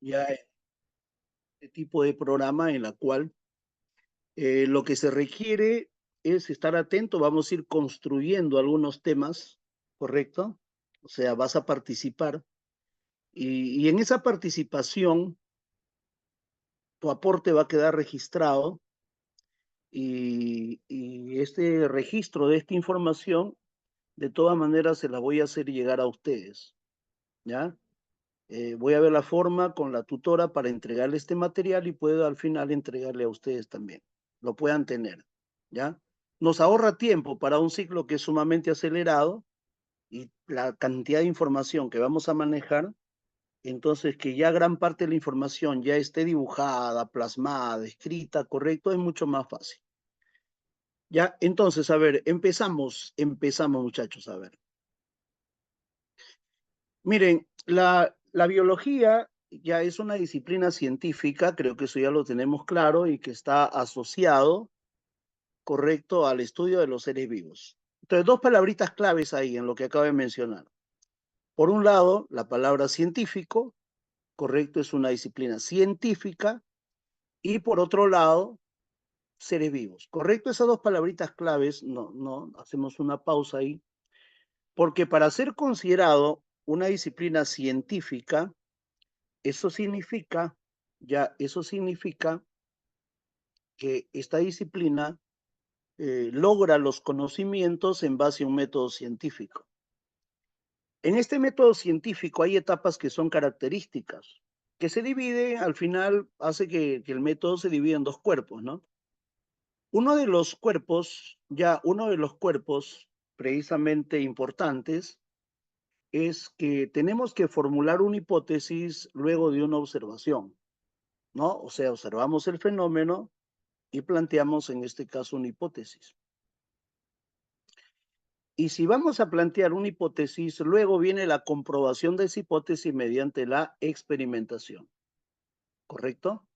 ya este tipo de programa en la cual lo que se requiere es estar atento, vamos a ir construyendo algunos temas, ¿correcto? O sea, vas a participar y en esa participación tu aporte va a quedar registrado y este registro de esta información, de todas maneras, se la voy a hacer llegar a ustedes, ¿ya? Voy a ver la forma con la tutora para entregarle este material y puedo al final entregarle a ustedes también. Lo puedan tener, ¿ya? Nos ahorra tiempo para un ciclo que es sumamente acelerado y la cantidad de información que vamos a manejar, entonces que ya gran parte de la información ya esté dibujada, plasmada, escrita, correcto, es mucho más fácil. Ya, entonces, a ver, empezamos muchachos, a ver. Miren, la biología ya es una disciplina científica, creo que eso ya lo tenemos claro y que está asociado, correcto, al estudio de los seres vivos. Entonces, dos palabritas claves ahí en lo que acabo de mencionar. Por un lado, la palabra científico, correcto, es una disciplina científica, y por otro lado, seres vivos, correcto. Esas dos palabritas claves, no, hacemos una pausa ahí, porque para ser considerado una disciplina científica, eso significa, eso significa que esta disciplina logra los conocimientos en base a un método científico. En este método científico hay etapas que son características, que se divide, al final hace que el método se divida en dos cuerpos, ¿no? Uno de los cuerpos precisamente importantes es que tenemos que formular una hipótesis luego de una observación, ¿no? O sea, observamos el fenómeno y planteamos en este caso una hipótesis. Y si vamos a plantear una hipótesis, luego viene la comprobación de esa hipótesis mediante la experimentación, ¿correcto?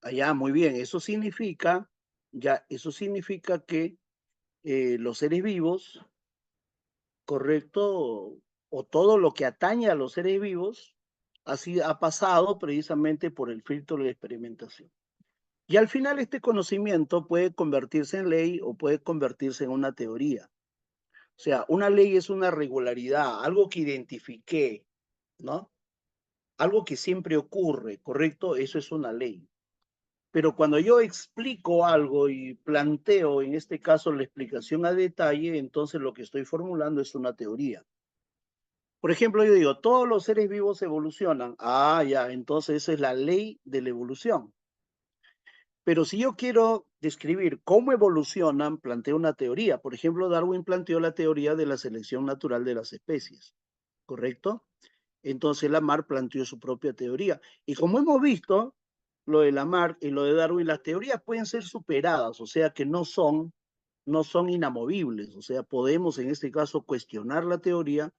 Allá, muy bien, eso significa que los seres vivos, ¿correcto? O todo lo que atañe a los seres vivos, así ha pasado precisamente por el filtro de la experimentación. Y al final este conocimiento puede convertirse en ley o puede convertirse en una teoría. O sea, una ley es una regularidad, algo que identifiqué, ¿no? Algo que siempre ocurre, ¿correcto? Eso es una ley. Pero cuando yo explico algo y planteo, en este caso, la explicación a detalle, entonces lo que estoy formulando es una teoría. Por ejemplo, yo digo, todos los seres vivos evolucionan. Ah, ya, entonces esa es la ley de la evolución. Pero si yo quiero describir cómo evolucionan, planteo una teoría. Por ejemplo, Darwin planteó la teoría de la selección natural de las especies, ¿correcto? Entonces Lamarck planteó su propia teoría. Y como hemos visto, lo de Lamarck y lo de Darwin, las teorías pueden ser superadas, o sea que no son inamovibles. O sea, podemos en este caso cuestionar la teoría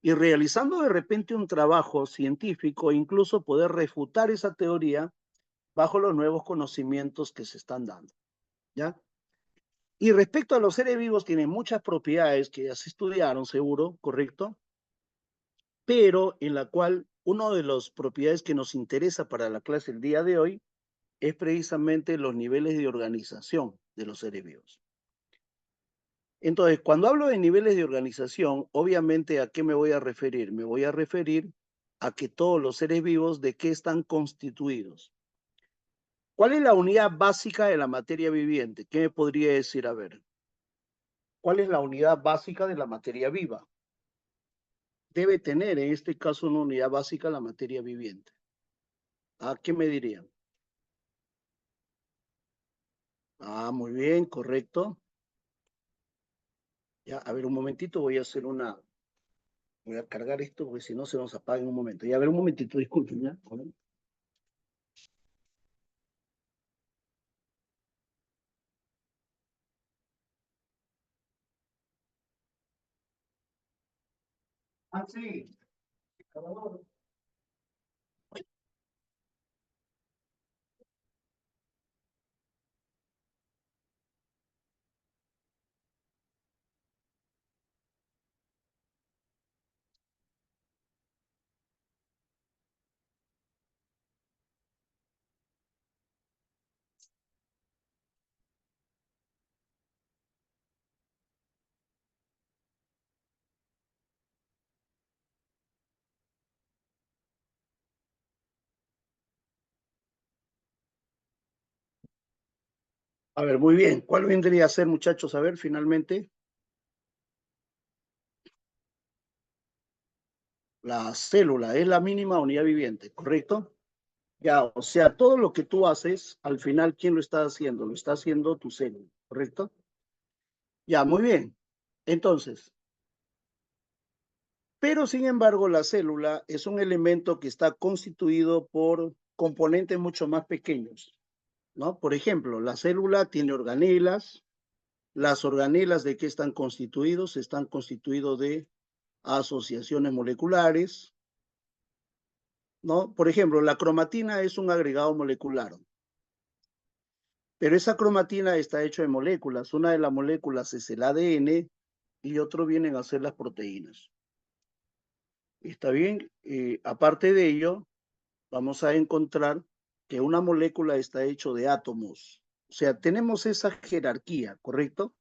y realizando de repente un trabajo científico, incluso poder refutar esa teoría bajo los nuevos conocimientos que se están dando, ¿ya? Y respecto a los seres vivos, tienen muchas propiedades que ya se estudiaron, seguro, ¿correcto? Pero en la cual una de las propiedades que nos interesa para la clase el día de hoy es precisamente los niveles de organización de los seres vivos. Entonces, cuando hablo de niveles de organización, obviamente, ¿a qué me voy a referir? Me voy a referir a que todos los seres vivos, ¿de qué están constituidos? ¿Cuál es la unidad básica de la materia viviente? ¿Qué me podría decir? A ver, ¿cuál es la unidad básica de la materia viva? Debe tener, en este caso, una unidad básica la materia viviente. ¿A qué me dirían? Ah, muy bien, correcto. Ya, a ver, un momentito, voy a cargar esto porque si no se nos apaga en un momento. Ya, a ver, un momentito, disculpen, ¿ya? A ver. Ah, sí. A ver, muy bien. ¿Cuál vendría a ser, muchachos? A ver, finalmente. La célula es la mínima unidad viviente, ¿correcto? Ya, o sea, todo lo que tú haces, al final, ¿quién lo está haciendo? Lo está haciendo tu célula, ¿correcto? Ya, muy bien. Entonces, pero sin embargo, la célula es un elemento que está constituido por componentes mucho más pequeños, ¿no? Por ejemplo, la célula tiene organelas. Las organelas, ¿de qué están constituidos? Están constituidos de asociaciones moleculares, ¿no? Por ejemplo, la cromatina es un agregado molecular, pero esa cromatina está hecha de moléculas. Una de las moléculas es el ADN y otro vienen a ser las proteínas. ¿Está bien? Aparte de ello, vamos a encontrar que una molécula está hecha de átomos. O sea, tenemos esa jerarquía, ¿correcto?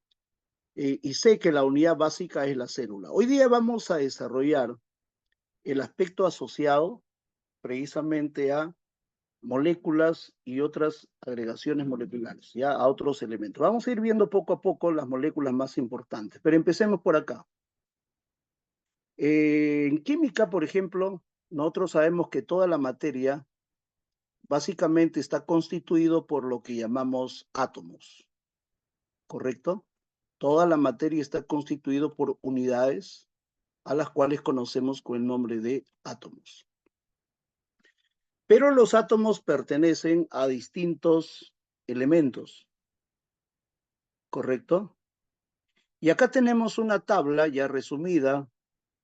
Y sé que la unidad básica es la célula. Hoy día vamos a desarrollar el aspecto asociado precisamente a moléculas y otras agregaciones moleculares, ya a otros elementos. Vamos a ir viendo poco a poco las moléculas más importantes, pero empecemos por acá. En química, por ejemplo, nosotros sabemos que toda la materia básicamente está constituido por lo que llamamos átomos, ¿correcto? Toda la materia está constituido por unidades a las cuales conocemos con el nombre de átomos. Pero los átomos pertenecen a distintos elementos, ¿correcto? Y acá tenemos una tabla ya resumida,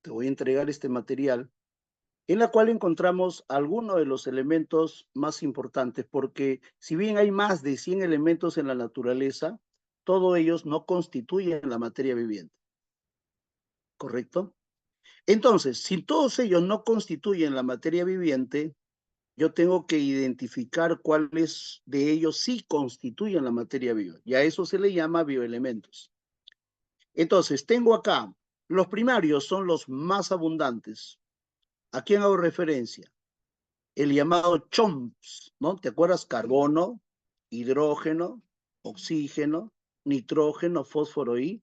te voy a entregar este material, en la cual encontramos algunos de los elementos más importantes, porque si bien hay más de 100 elementos en la naturaleza, todos ellos no constituyen la materia viviente, ¿correcto? Entonces, si todos ellos no constituyen la materia viviente, yo tengo que identificar cuáles de ellos sí constituyen la materia viva. Y a eso se le llama bioelementos. Entonces, tengo acá, los primarios son los más abundantes. ¿A quién hago referencia? El llamado CHOMPS, ¿no? ¿Te acuerdas? Carbono, hidrógeno, oxígeno, nitrógeno, fósforo y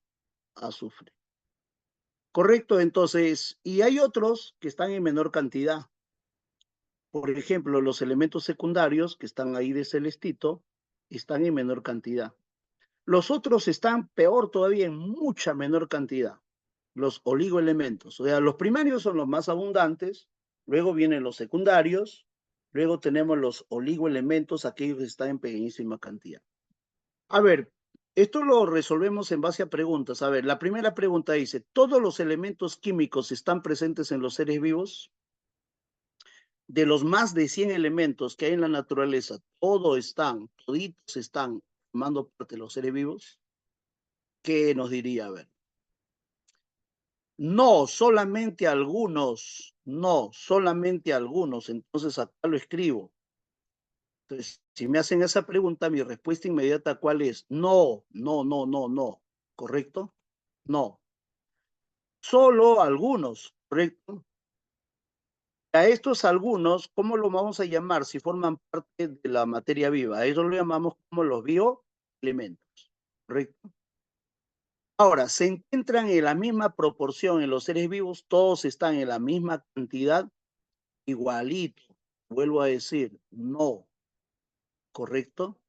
azufre. Correcto, entonces, y hay otros que están en menor cantidad. Por ejemplo, los elementos secundarios que están ahí de celestito están en menor cantidad. Los otros están peor todavía en mucha menor cantidad. Los oligoelementos. O sea, los primarios son los más abundantes, luego vienen los secundarios, luego tenemos los oligoelementos, aquellos que están en pequeñísima cantidad. A ver, esto lo resolvemos en base a preguntas. A ver, la primera pregunta dice, ¿todos los elementos químicos están presentes en los seres vivos? De los más de 100 elementos que hay en la naturaleza, toditos están formando parte de los seres vivos. ¿Qué nos diría? A ver. No, solamente algunos. No, solamente algunos. Entonces acá lo escribo. Entonces, si me hacen esa pregunta, mi respuesta inmediata, ¿cuál es? No, no, no, no, no. ¿Correcto? No. Solo algunos, ¿correcto? A estos algunos, ¿cómo lo vamos a llamar si forman parte de la materia viva? A eso lo llamamos como los bioelementos, ¿correcto? Ahora, ¿se encuentran en la misma proporción en los seres vivos? Todos están en la misma cantidad, igualito. Vuelvo a decir, no, ¿correcto?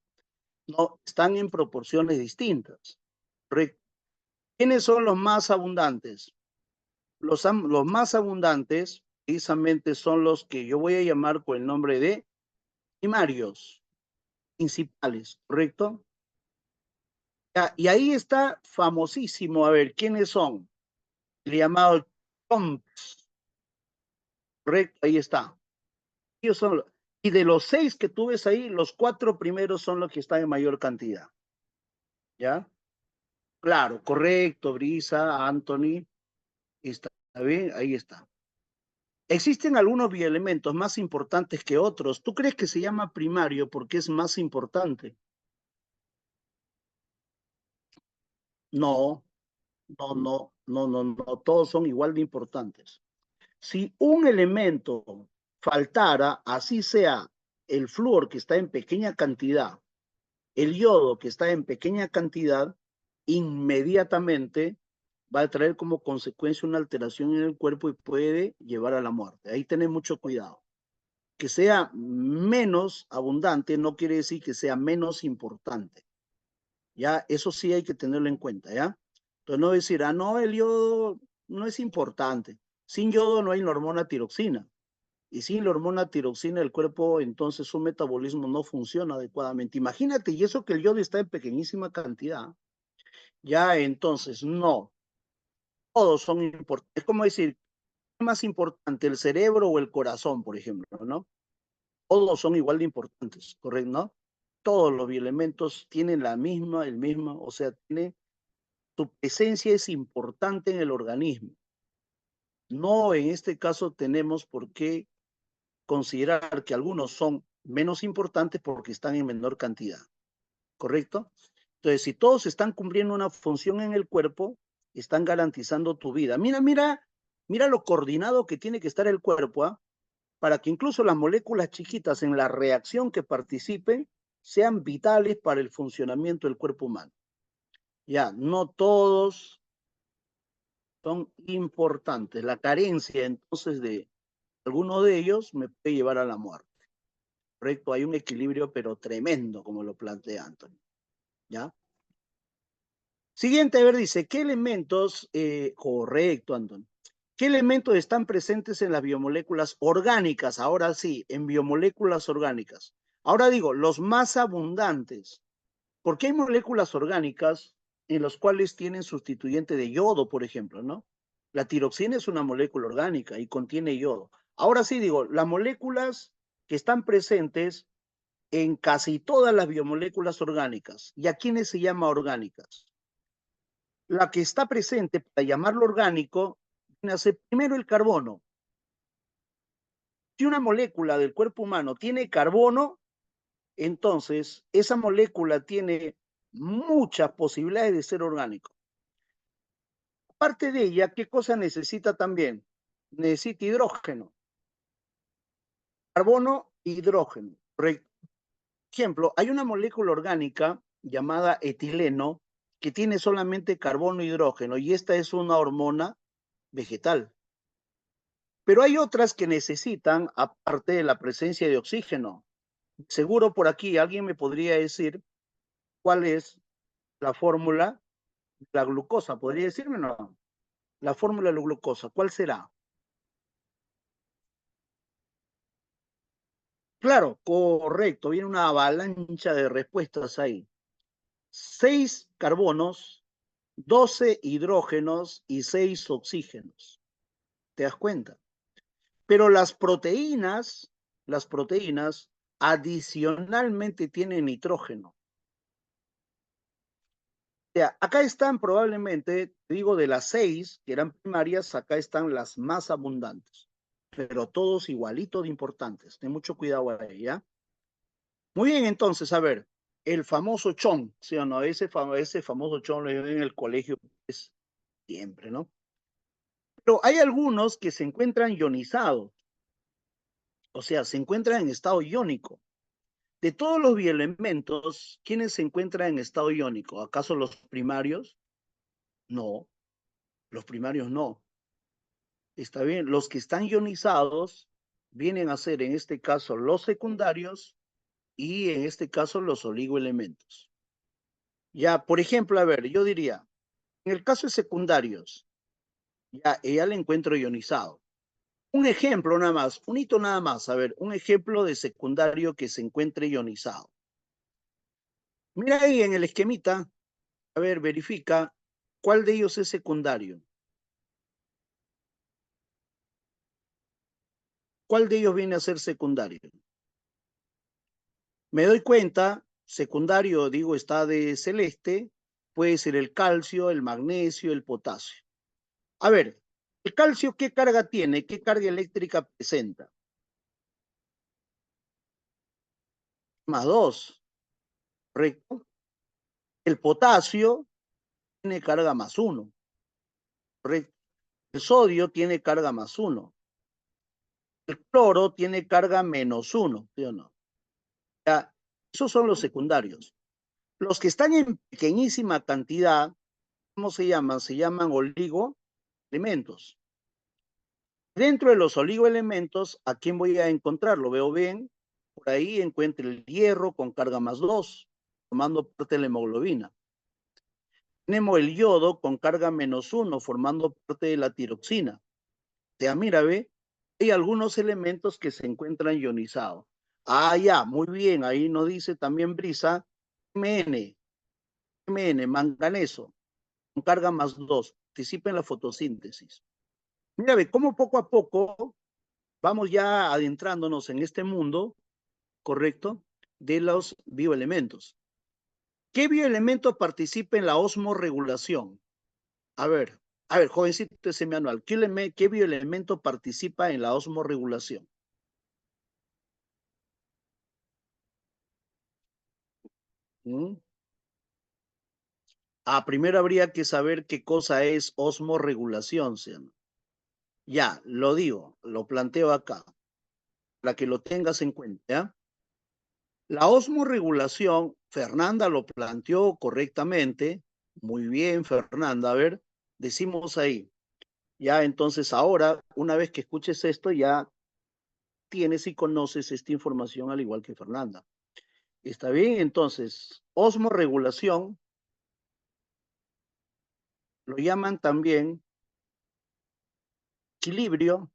No, están en proporciones distintas, ¿correcto? ¿Quiénes son los más abundantes? Los más abundantes precisamente son los que yo voy a llamar con el nombre de primarios, principales, ¿correcto? Ya, y ahí está famosísimo, a ver, ¿quiénes son? El llamado CHOMPS, ¿correcto? Ahí está. Ellos son, y de los 6 que tú ves ahí, los 4 primeros son los que están en mayor cantidad, ¿ya? Claro, correcto, Brisa, Anthony, está bien, ahí está. Existen algunos bioelementos más importantes que otros. ¿Tú crees que se llama primario porque es más importante? No, no, no, no, no, no, todos son igual de importantes. Si un elemento faltara, así sea el flúor que está en pequeña cantidad, el yodo que está en pequeña cantidad, inmediatamente va a traer como consecuencia una alteración en el cuerpo y puede llevar a la muerte. Ahí tenés mucho cuidado. Que sea menos abundante no quiere decir que sea menos importante. Ya, eso sí hay que tenerlo en cuenta, ¿ya? Entonces no decir, ah, no, el yodo no es importante. Sin yodo no hay la hormona tiroxina. Y sin la hormona tiroxina el cuerpo, entonces su metabolismo no funciona adecuadamente. Imagínate, y eso que el yodo está en pequeñísima cantidad. Ya, entonces, no. Todos son importantes. Es como decir, ¿qué es más importante, el cerebro o el corazón, por ejemplo, ¿no? Todos son igual de importantes, ¿correcto? ¿No? Todos los bioelementos tienen el mismo, o sea, su presencia es importante en el organismo. No, en este caso tenemos por qué considerar que algunos son menos importantes porque están en menor cantidad, ¿correcto? Entonces, si todos están cumpliendo una función en el cuerpo, están garantizando tu vida. Mira lo coordinado que tiene que estar el cuerpo, ¿ah? Para que incluso las moléculas chiquitas en la reacción que participen sean vitales para el funcionamiento del cuerpo humano. Ya, no todos son importantes. La carencia entonces de alguno de ellos me puede llevar a la muerte. Correcto, hay un equilibrio pero tremendo como lo plantea Anthony. ¿Ya? Siguiente, a ver, dice, ¿qué elementos, correcto, Anthony, qué elementos están presentes en las biomoléculas orgánicas? Ahora sí, en biomoléculas orgánicas. Ahora digo, los más abundantes, porque hay moléculas orgánicas en las cuales tienen sustituyente de yodo, por ejemplo, ¿no? La tiroxina es una molécula orgánica y contiene yodo. Ahora sí digo, las moléculas que están presentes en casi todas las biomoléculas orgánicas. ¿Y a quiénes se llama orgánicas? La que está presente, para llamarlo orgánico, viene a ser primero el carbono. Si una molécula del cuerpo humano tiene carbono, entonces esa molécula tiene muchas posibilidades de ser orgánico. Aparte de ella, ¿qué cosa necesita también? Necesita hidrógeno. Carbono, hidrógeno. Por ejemplo, hay una molécula orgánica llamada etileno que tiene solamente carbono e hidrógeno y esta es una hormona vegetal. Pero hay otras que necesitan, aparte de la presencia de oxígeno. Seguro por aquí alguien me podría decir cuál es la fórmula de la glucosa. ¿Podría decirme o no? La fórmula de la glucosa, ¿cuál será? Claro, correcto. Viene una avalancha de respuestas ahí. 6 carbonos, 12 hidrógenos y 6 oxígenos. ¿Te das cuenta? Pero las proteínas adicionalmente tienen nitrógeno. O sea, acá están probablemente, digo, de las 6 que eran primarias, acá están las más abundantes, pero todos igualitos de importantes. Ten mucho cuidado ahí, ¿ya? Muy bien, entonces, a ver, el famoso chon, ¿sí o no? Ese famoso chon lo llevé en el colegio pues, siempre, ¿no? Pero hay algunos que se encuentran ionizados, o sea, se encuentran en estado iónico. De todos los bioelementos, ¿quiénes se encuentran en estado iónico? ¿Acaso los primarios? No, los primarios no. Está bien, los que están ionizados vienen a ser en este caso los secundarios y en este caso los oligoelementos. Ya, por ejemplo, a ver, yo diría, en el caso de secundarios, ya le encuentro ionizado. Un ejemplo nada más, un hito nada más, a ver, un ejemplo de secundario que se encuentre ionizado. Mira ahí en el esquemita, a ver, verifica cuál de ellos es secundario. ¿Cuál de ellos viene a ser secundario? Me doy cuenta, secundario, digo, está de celeste, puede ser el calcio, el magnesio, el potasio. A ver, ¿el calcio qué carga tiene? ¿Qué carga eléctrica presenta? +2, ¿correcto? El potasio tiene carga +1, ¿correcto? El sodio tiene carga +1. El cloro tiene carga -1, ¿sí o no? Ya, esos son los secundarios. Los que están en pequeñísima cantidad, ¿cómo se llaman? Se llaman oligoelementos. Dentro de los oligoelementos, ¿a quién voy a encontrar? Lo veo bien. Por ahí encuentro el hierro con carga +2, formando parte de la hemoglobina. Tenemos el yodo con carga -1, formando parte de la tiroxina. O sea, mira, ve, hay algunos elementos que se encuentran ionizados. Ah, ya, muy bien, ahí nos dice también Brisa, Mn, manganeso, con carga +2, participa en la fotosíntesis. Mira, ve, cómo poco a poco vamos ya adentrándonos en este mundo, ¿correcto?, de los bioelementos. ¿Qué bioelemento participa en la osmorregulación? A ver, jovencito ese manual, ¿qué bioelemento participa en la osmorregulación? ¿Mm? Primero habría que saber qué cosa es osmorregulación, ¿sí? Ya, lo digo, lo planteo acá, para que lo tengas en cuenta, ¿ya? La osmorregulación, Fernanda lo planteó correctamente, muy bien, Fernanda, a ver, decimos ahí, ya entonces ahora, una vez que escuches esto, ya tienes y conoces esta información al igual que Fernanda. ¿Está bien? Entonces, osmorregulación lo llaman también equilibrio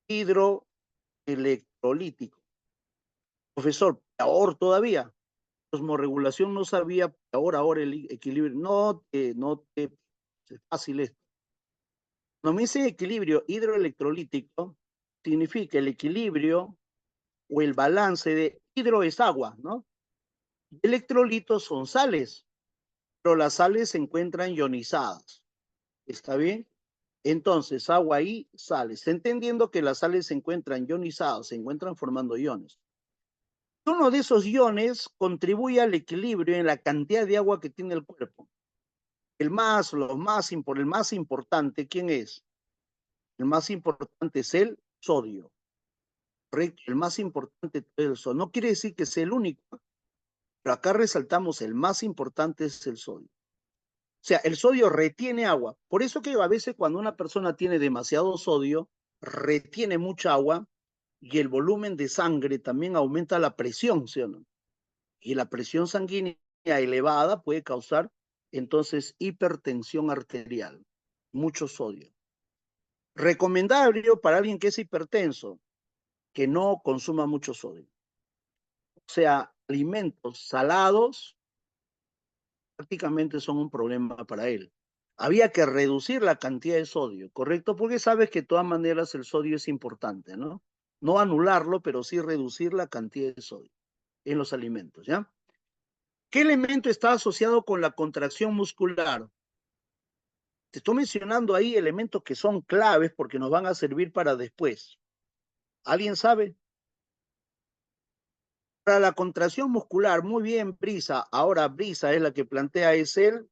hidroelectrolítico. Profesor, peor todavía. Osmorregulación no sabía, ahora el equilibrio. No te, es fácil esto. No me dice equilibrio hidroelectrolítico, significa el equilibrio o el balance de hidro es agua, ¿no? Electrolitos son sales, pero las sales se encuentran ionizadas. ¿Está bien? Entonces, agua y sales. Entendiendo que las sales se encuentran ionizadas, se encuentran formando iones. Uno de esos iones contribuye al equilibrio en la cantidad de agua que tiene el cuerpo. El más importante, ¿quién es? El más importante es el sodio. Correcto, el más importante es el sodio. No quiere decir que sea el único, pero acá resaltamos el más importante es el sodio. O sea, el sodio retiene agua. Por eso que a veces cuando una persona tiene demasiado sodio, retiene mucha agua y el volumen de sangre también aumenta la presión, ¿sí o no? Y la presión sanguínea elevada puede causar entonces hipertensión arterial, mucho sodio. Recomendable para alguien que es hipertenso, que no consuma mucho sodio. O sea, alimentos salados prácticamente son un problema para él. Había que reducir la cantidad de sodio, ¿correcto? Porque sabes que de todas maneras el sodio es importante, ¿no? No anularlo, pero sí reducir la cantidad de sodio en los alimentos, ¿ya? ¿Qué elemento está asociado con la contracción muscular? Te estoy mencionando ahí elementos que son claves porque nos van a servir para después. ¿Alguien sabe? Para la contracción muscular, muy bien, Brisa. Ahora Brisa es la que plantea es el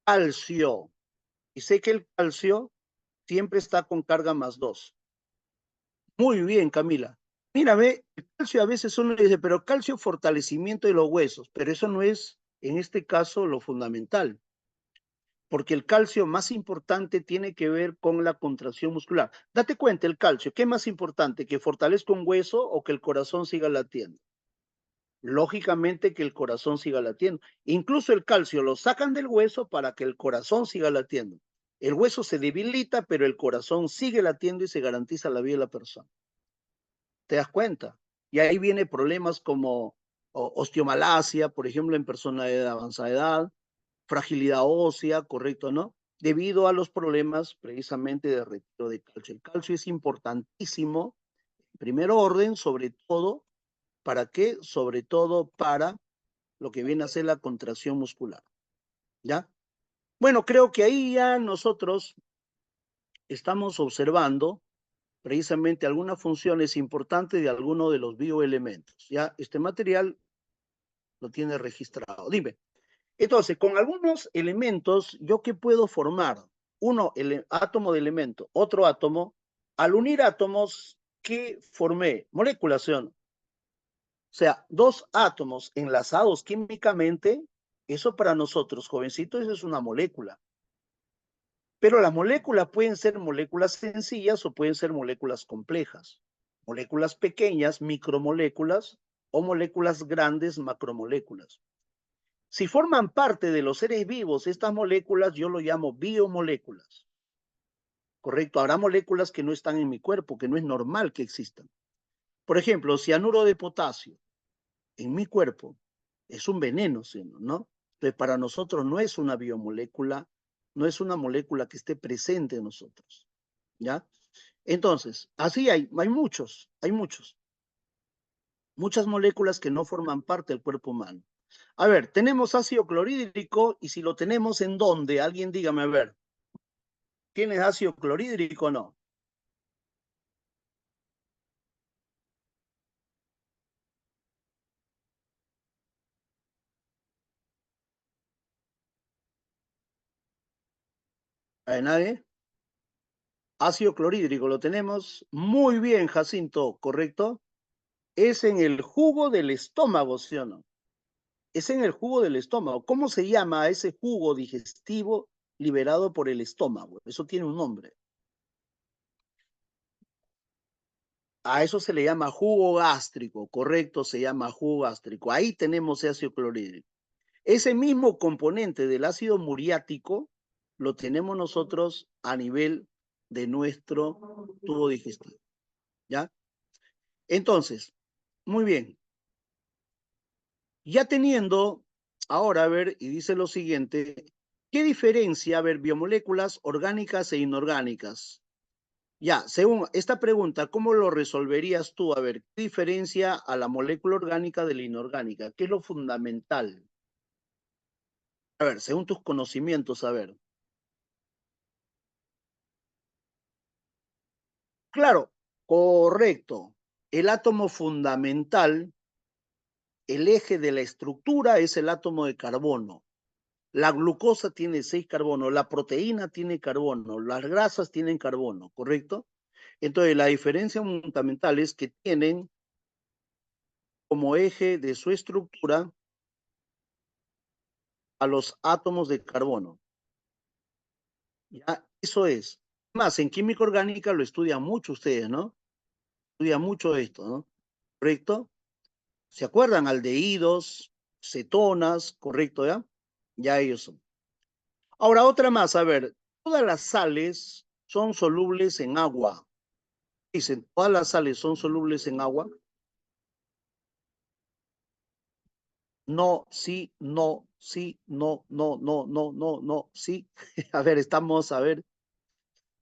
calcio. Y sé que el calcio siempre está con carga +2. Muy bien, Camila. Mírame, el calcio a veces uno dice, pero calcio fortalecimiento de los huesos, pero eso no es en este caso lo fundamental, porque el calcio más importante tiene que ver con la contracción muscular. Date cuenta, el calcio, ¿qué es más importante? ¿Que fortalezca un hueso o que el corazón siga latiendo? Lógicamente que el corazón siga latiendo. Incluso el calcio lo sacan del hueso para que el corazón siga latiendo. El hueso se debilita, pero el corazón sigue latiendo y se garantiza la vida de la persona. ¿Te das cuenta? Y ahí viene problemas como osteomalacia, por ejemplo, en personas de avanzada edad, fragilidad ósea, ¿correcto, no? Debido a los problemas precisamente de retiro de calcio. El calcio es importantísimo, en primer orden, sobre todo, ¿para qué? Sobre todo para lo que viene a ser la contracción muscular, ¿ya? Bueno, creo que ahí ya nosotros estamos observando precisamente algunas funciones importantes de alguno de los bioelementos, ¿ya? Este material lo tiene registrado. Dime, entonces, con algunos elementos, ¿yo qué puedo formar? Uno, el átomo de elemento, otro átomo. Al unir átomos, ¿qué formé? Moléculas, ¿sí o no? O sea, dos átomos enlazados químicamente, eso para nosotros, jovencitos, eso es una molécula. Pero las moléculas pueden ser moléculas sencillas o pueden ser moléculas complejas. Moléculas pequeñas, micromoléculas, o moléculas grandes, macromoléculas. Si forman parte de los seres vivos, estas moléculas yo lo llamo biomoléculas. ¿Correcto? Habrá moléculas que no están en mi cuerpo, que no es normal que existan. Por ejemplo, cianuro de potasio en mi cuerpo es un veneno, ¿no? Entonces, para nosotros no es una biomolécula, no es una molécula que esté presente en nosotros, ¿ya? Entonces, así hay muchas moléculas que no forman parte del cuerpo humano. A ver, tenemos ácido clorhídrico y si lo tenemos en dónde, alguien dígame, a ver, ¿tienes ácido clorhídrico o no? ¿Hay nadie? Ácido clorhídrico lo tenemos muy bien, Jacinto, ¿correcto? Es en el jugo del estómago, ¿sí o no? Es en el jugo del estómago. ¿Cómo se llama a ese jugo digestivo liberado por el estómago? Eso tiene un nombre. A eso se le llama jugo gástrico, correcto, se llama jugo gástrico. Ahí tenemos ácido clorhídrico. Ese mismo componente del ácido muriático lo tenemos nosotros a nivel de nuestro tubo digestivo, ¿ya? Entonces, muy bien. Ya teniendo, ahora a ver, y dice lo siguiente, ¿qué diferencia, a ver, biomoléculas orgánicas e inorgánicas? Ya, según esta pregunta, ¿cómo lo resolverías tú? A ver, ¿qué diferencia a la molécula orgánica de la inorgánica? ¿Qué es lo fundamental? A ver, según tus conocimientos, a ver. Claro, correcto. El átomo fundamental, el eje de la estructura es el átomo de carbono. La glucosa tiene 6 carbonos, la proteína tiene carbono, las grasas tienen carbono, ¿correcto? Entonces, la diferencia fundamental es que tienen como eje de su estructura a los átomos de carbono. ¿Ya? Eso es. Más, en química orgánica lo estudian mucho ustedes, ¿no? Estudian mucho esto, ¿no? ¿Correcto? ¿Se acuerdan? Aldehídos, cetonas, ¿correcto? ¿Ya? Ya ellos son. Ahora, otra más, a ver, todas las sales son solubles en agua. Dicen, todas las sales son solubles en agua. No, sí, no, sí, no, no, no, no, no, no, sí. A ver, estamos, a ver.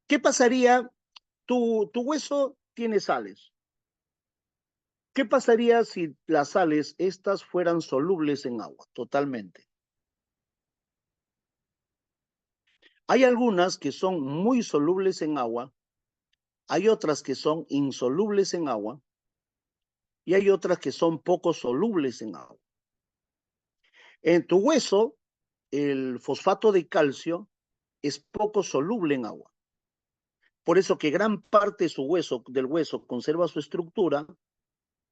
¿Qué pasaría? Tu hueso tiene sales. ¿Qué pasaría si las sales, estas fueran solubles en agua? Totalmente. Hay algunas que son muy solubles en agua, hay otras que son insolubles en agua y hay otras que son poco solubles en agua. En tu hueso, el fosfato de calcio es poco soluble en agua. Por eso que gran parte de del hueso conserva su estructura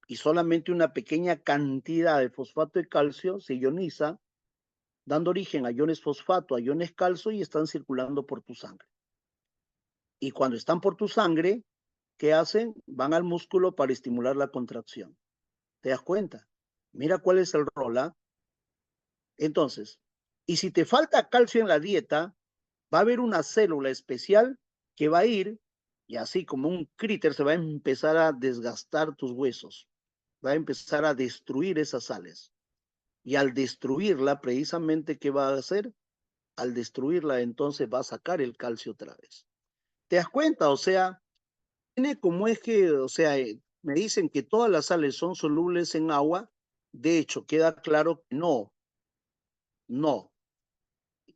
y solamente una pequeña cantidad de fosfato de calcio se ioniza, dando origen a iones fosfato, a iones calcio y están circulando por tu sangre. Y cuando están por tu sangre, ¿qué hacen? Van al músculo para estimular la contracción. ¿Te das cuenta? Mira cuál es el rol, ¿ah? Entonces, y si te falta calcio en la dieta, va a haber una célula especial que va a ir, y así como un críter, se va a empezar a desgastar tus huesos, va a empezar a destruir esas sales. Y al destruirla, precisamente, ¿qué va a hacer? Al destruirla, entonces va a sacar el calcio otra vez. ¿Te das cuenta? O sea, tiene como eje, o sea, me dicen que todas las sales son solubles en agua. De hecho, queda claro que no, no.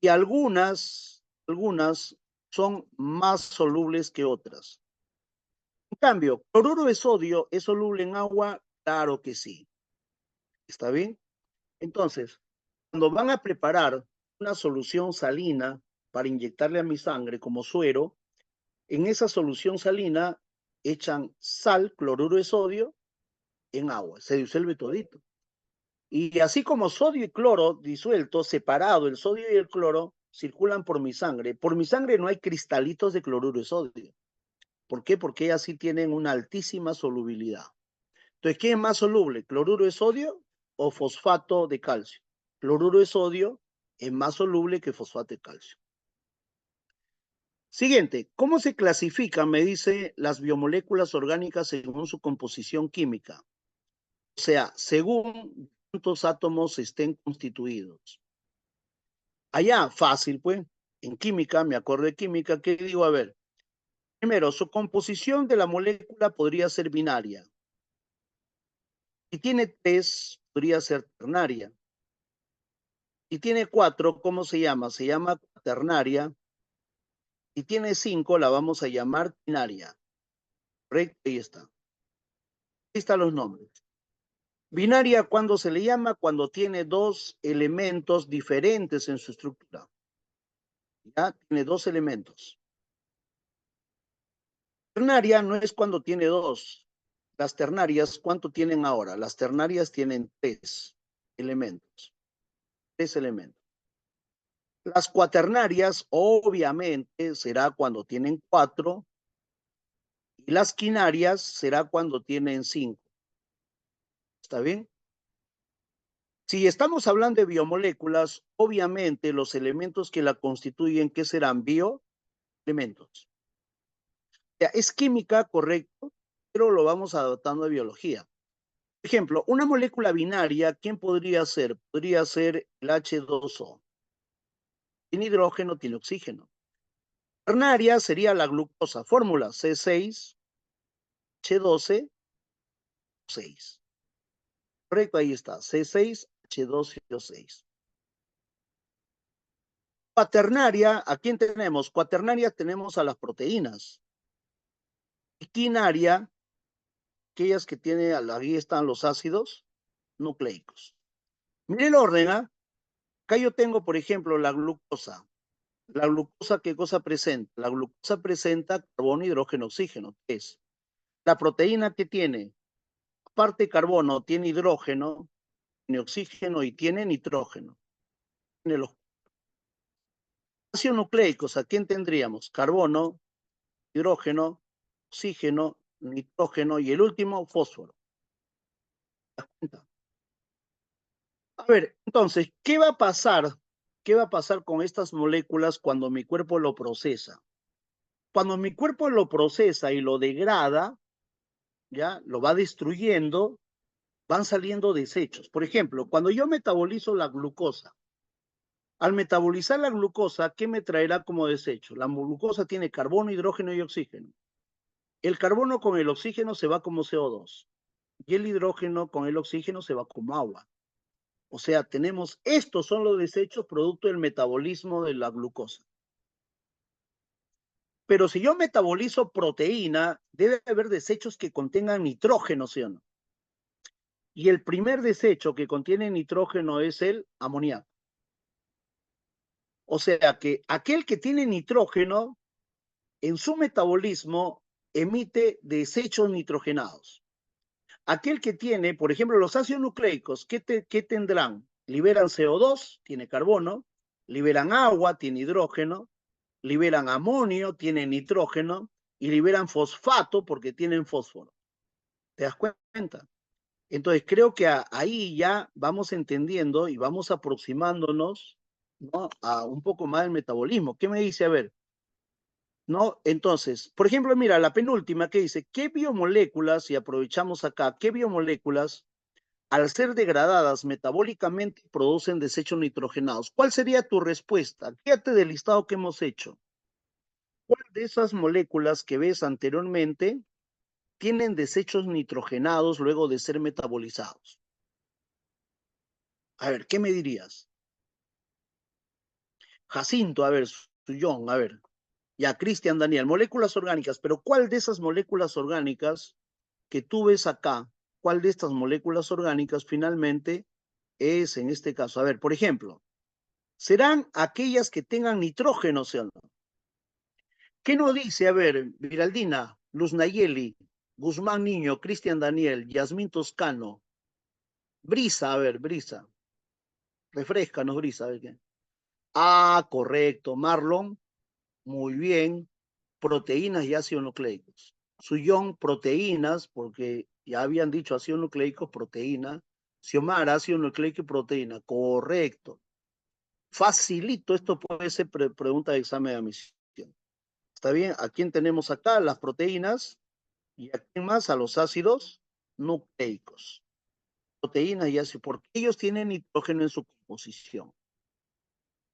Y algunas son más solubles que otras. En cambio, cloruro de sodio es soluble en agua, claro que sí. ¿Está bien? Entonces, cuando van a preparar una solución salina para inyectarle a mi sangre como suero, en esa solución salina echan sal, cloruro de sodio, en agua, se disuelve todito. Y así como sodio y cloro disueltos, separado, el sodio y el cloro circulan por mi sangre. Por mi sangre no hay cristalitos de cloruro de sodio. ¿Por qué? Porque ellas sí tienen una altísima solubilidad. Entonces, ¿qué es más soluble? ¿Cloruro de sodio o fosfato de calcio? Cloruro de sodio es más soluble que fosfato de calcio. Siguiente, ¿cómo se clasifican, me dice, las biomoléculas orgánicas según su composición química? O sea, según cuántos átomos estén constituidos. Allá, fácil, pues, en química, me acuerdo de química, ¿qué digo? A ver, primero, su composición de la molécula podría ser binaria. Si tiene 3, podría ser ternaria. Si tiene 4, ¿cómo se llama? Se llama cuaternaria. Si tiene 5, la vamos a llamar quinaria. ¿Correcto? Ahí está. Ahí están los nombres. Binaria, ¿cuándo se le llama? Cuando tiene dos elementos diferentes en su estructura. ¿Ya? Tiene dos elementos. Ternaria no es cuando tiene dos. Las ternarias, ¿cuánto tienen ahora? Las ternarias tienen 3 elementos. 3 elementos. Las cuaternarias, obviamente, será cuando tienen 4. Y las quinarias será cuando tienen 5. ¿Está bien? Si estamos hablando de biomoléculas, obviamente los elementos que la constituyen, ¿qué serán? Bioelementos. Ya, es química, correcto, pero lo vamos adaptando a biología. Por ejemplo, una molécula binaria, ¿quién podría ser? Podría ser el H2O. Tiene hidrógeno, tiene oxígeno. Ternaria sería la glucosa. Fórmula C6H12O6. Correcto, ahí está. C6H12O6. Cuaternaria, ¿a quién tenemos? Cuaternaria tenemos a las proteínas. Y quinaria, aquellas que tiene, ahí están los ácidos nucleicos. Mire el orden, ¿ah? Acá yo tengo, por ejemplo, la glucosa. La glucosa, ¿qué cosa presenta? La glucosa presenta carbono, hidrógeno, oxígeno. ¿Qué es? La proteína que tiene, aparte de carbono, tiene hidrógeno, tiene oxígeno y tiene nitrógeno. Tiene los ácidos nucleicos, ¿a quién tendríamos? Carbono, hidrógeno, oxígeno, nitrógeno y el último, fósforo. ¿Te das cuenta? A ver, entonces, ¿qué va a pasar? ¿Qué va a pasar con estas moléculas cuando mi cuerpo lo procesa? Cuando mi cuerpo lo procesa y lo degrada, ya, lo va destruyendo, van saliendo desechos. Por ejemplo, cuando yo metabolizo la glucosa, al metabolizar la glucosa, ¿qué me traerá como desecho? La glucosa tiene carbono, hidrógeno y oxígeno. El carbono con el oxígeno se va como CO2 y el hidrógeno con el oxígeno se va como agua. O sea, tenemos, estos son los desechos producto del metabolismo de la glucosa. Pero si yo metabolizo proteína, debe haber desechos que contengan nitrógeno, ¿sí o no? Y el primer desecho que contiene nitrógeno es el amoníaco. O sea que aquel que tiene nitrógeno en su metabolismo emite desechos nitrogenados. Aquel que tiene, por ejemplo, los ácidos nucleicos, ¿qué tendrán? Liberan CO2, tiene carbono, liberan agua, tiene hidrógeno, liberan amonio, tiene nitrógeno, y liberan fosfato porque tienen fósforo. ¿Te das cuenta? Entonces creo que ahí ya vamos entendiendo y vamos aproximándonos, ¿no?, a un poco más del metabolismo. ¿Qué me dice? A ver, ¿no? Entonces, por ejemplo, mira, la penúltima que dice, ¿qué biomoléculas, y aprovechamos acá, qué biomoléculas, al ser degradadas metabólicamente, producen desechos nitrogenados? ¿Cuál sería tu respuesta? Fíjate del listado que hemos hecho. ¿Cuál de esas moléculas que ves anteriormente tienen desechos nitrogenados luego de ser metabolizados? A ver, ¿qué me dirías? Jacinto, a ver, Suyón, a ver. Ya, Cristian Daniel, moléculas orgánicas, pero ¿cuál de esas moléculas orgánicas que tú ves acá, cuál de estas moléculas orgánicas finalmente es en este caso? A ver, por ejemplo, serán aquellas que tengan nitrógeno, ¿sí o no? ¿Qué nos dice? A ver, Viraldina, Luz Nayeli, Guzmán Niño, Cristian Daniel, Yasmín Toscano, Brisa, a ver, Brisa, refrescanos, Brisa, a ver qué. Ah, correcto, Marlon, muy bien, proteínas y ácidos nucleicos. Suyón, proteínas, porque ya habían dicho ácidos nucleicos, proteína. Xiomara, ácido nucleico y proteína, correcto. Facilito, esto puede ser pregunta de examen de admisión. ¿Está bien? ¿A quién tenemos acá? Las proteínas. ¿Y a quién más? A los ácidos nucleicos. Proteínas y ácidos, porque ellos tienen nitrógeno en su composición.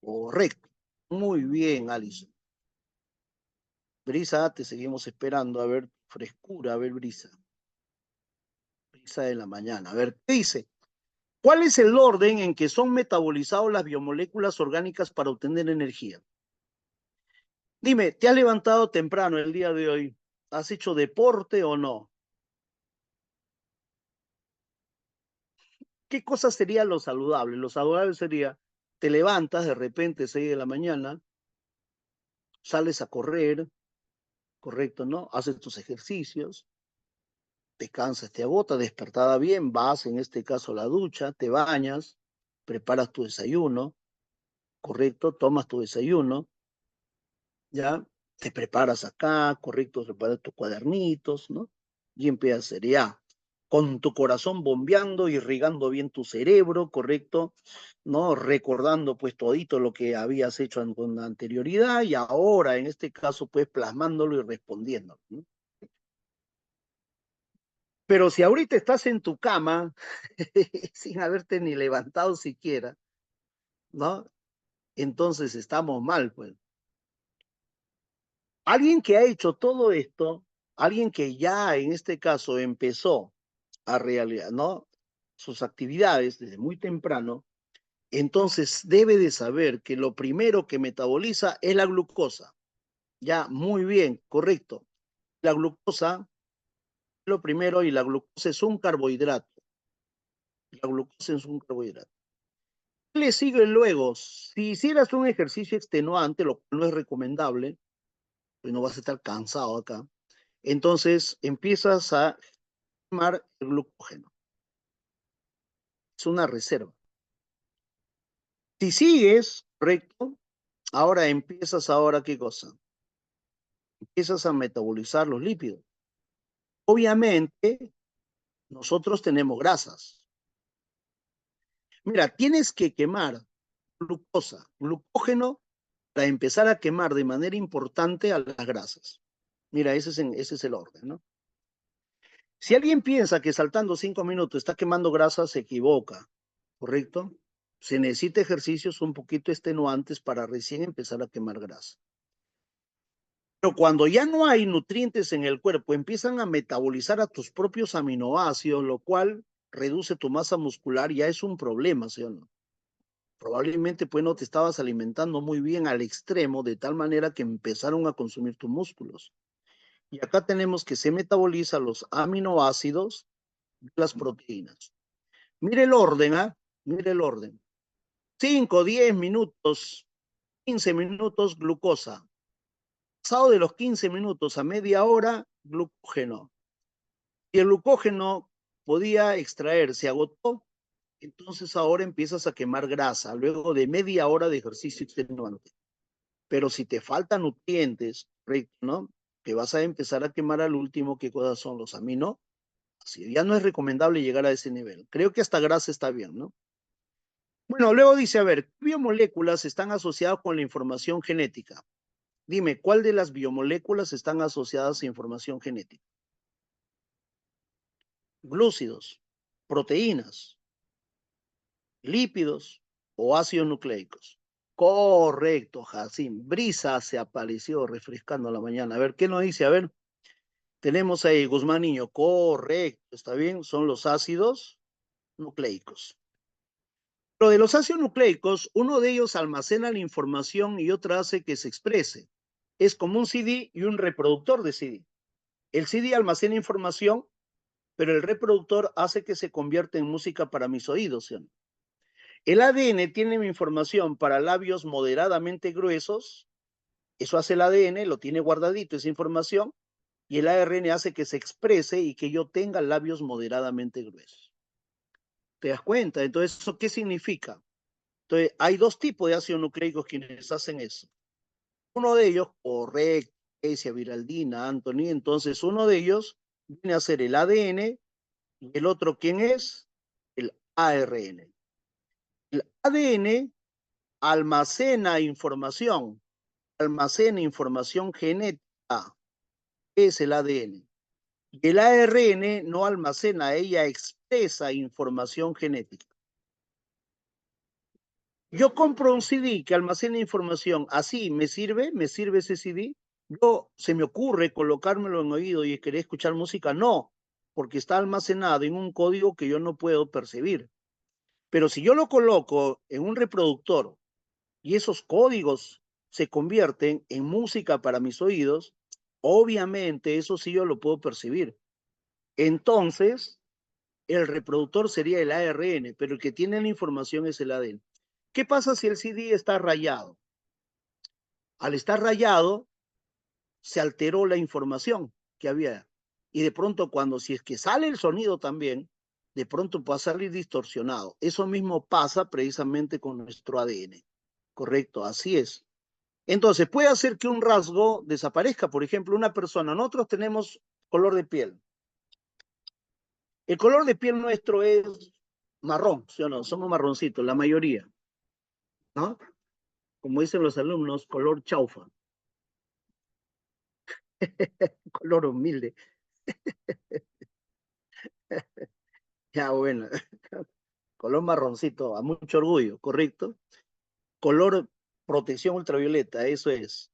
Correcto. Muy bien, Alison. Brisa, te seguimos esperando. A ver, frescura, a ver, Brisa. Brisa de la mañana. A ver, ¿qué dice? ¿Cuál es el orden en que son metabolizadas las biomoléculas orgánicas para obtener energía? Dime, ¿te has levantado temprano el día de hoy? ¿Has hecho deporte o no? ¿Qué cosa sería lo saludable? Lo saludable sería, te levantas de repente 6 de la mañana, sales a correr, correcto, ¿no? Haces tus ejercicios, te cansas, te agotas, despertada bien, vas en este caso a la ducha, te bañas, preparas tu desayuno, correcto, tomas tu desayuno, ya, te preparas acá, correcto, preparas tus cuadernitos, ¿no? Y empiezas a hacer ya, con tu corazón bombeando, irrigando bien tu cerebro, correcto, ¿no? Recordando pues todito lo que habías hecho con anterioridad y ahora, en este caso, pues plasmándolo y respondiéndolo, ¿no? Pero si ahorita estás en tu cama, sin haberte ni levantado siquiera, ¿no? Entonces estamos mal, pues. Alguien que ha hecho todo esto, alguien que ya en este caso empezó a realizar, ¿no? Sus actividades desde muy temprano, entonces debe de saber que lo primero que metaboliza es la glucosa. Ya, muy bien, correcto. La glucosa, lo primero, y la glucosa es un carbohidrato. La glucosa es un carbohidrato. ¿Qué le sigue luego? Si hicieras un ejercicio extenuante, lo cual no es recomendable, pues no vas a estar cansado acá, entonces empiezas a quemar el glucógeno. Es una reserva. Si sigues, correcto, ahora empiezas ahora, ¿qué cosa? Empiezas a metabolizar los lípidos. Obviamente, nosotros tenemos grasas. Mira, tienes que quemar glucosa, glucógeno, para empezar a quemar de manera importante a las grasas. Mira, ese es el orden, ¿no? Si alguien piensa que saltando 5 minutos está quemando grasa, se equivoca, ¿correcto? Se necesita ejercicios un poquito extenuantes para recién empezar a quemar grasa. Pero cuando ya no hay nutrientes en el cuerpo, empiezan a metabolizar a tus propios aminoácidos, lo cual reduce tu masa muscular, ya es un problema, ¿sí o no? Probablemente pues no te estabas alimentando muy bien al extremo, de tal manera que empezaron a consumir tus músculos. Y acá tenemos que se metabolizan los aminoácidos de las proteínas. Mire el orden, ¿ah? Mire el orden. 5, 10 minutos, 15 minutos, glucosa. Pasado de los 15 minutos a media hora, glucógeno. Y el glucógeno podía extraer, se agotó, entonces ahora empiezas a quemar grasa, luego de media hora de ejercicio extenuante. Pero si te faltan nutrientes, ¿no? Que vas a empezar a quemar al último, ¿qué cosas son los aminoácidos? Ya no es recomendable llegar a ese nivel. Creo que hasta grasa está bien, ¿no? Bueno, luego dice, a ver, ¿qué biomoléculas están asociadas con la información genética? Dime, ¿cuál de las biomoléculas están asociadas a información genética? Glúcidos, proteínas, lípidos o ácidos nucleicos. Correcto, Jacín. Brisa se apareció refrescando a la mañana. A ver, ¿qué nos dice? A ver, tenemos ahí Guzmán Niño. Correcto, está bien, son los ácidos nucleicos. Pero de los ácidos nucleicos, uno de ellos almacena la información y otro hace que se exprese. Es como un CD y un reproductor de CD. El CD almacena información, pero el reproductor hace que se convierta en música para mis oídos, ¿sí? El ADN tiene información para labios moderadamente gruesos, eso hace el ADN, lo tiene guardadito esa información, y el ARN hace que se exprese y que yo tenga labios moderadamente gruesos. ¿Te das cuenta? Entonces, ¿eso qué significa? Entonces, hay dos tipos de ácidos nucleicos quienes hacen eso. Uno de ellos, correcto, Esia, Viraldina, Anthony, entonces uno de ellos viene a ser el ADN y el otro, ¿quién es? El ARN. El ADN almacena información genética, es el ADN. Y el ARN no almacena, ella expresa información genética. Yo compro un CD que almacena información, así, ¿me sirve? ¿Me sirve ese CD? Yo, se me ocurre colocármelo en oído y querer escuchar música, no, porque está almacenado en un código que yo no puedo percibir. Pero si yo lo coloco en un reproductor y esos códigos se convierten en música para mis oídos, obviamente eso sí yo lo puedo percibir. Entonces, el reproductor sería el ARN, pero el que tiene la información es el ADN. ¿Qué pasa si el CD está rayado? Al estar rayado, se alteró la información que había. Y de pronto, si es que sale el sonido también, de pronto puede salir distorsionado. Eso mismo pasa precisamente con nuestro ADN. Correcto, así es. Entonces, puede hacer que un rasgo desaparezca. Por ejemplo, una persona, nosotros tenemos color de piel. El color de piel nuestro es marrón, ¿sí o no? Somos marroncitos, la mayoría, ¿no? Como dicen los alumnos, color chaufa, color humilde. Ya, bueno, color marroncito, a mucho orgullo, ¿correcto? Color protección ultravioleta, eso es.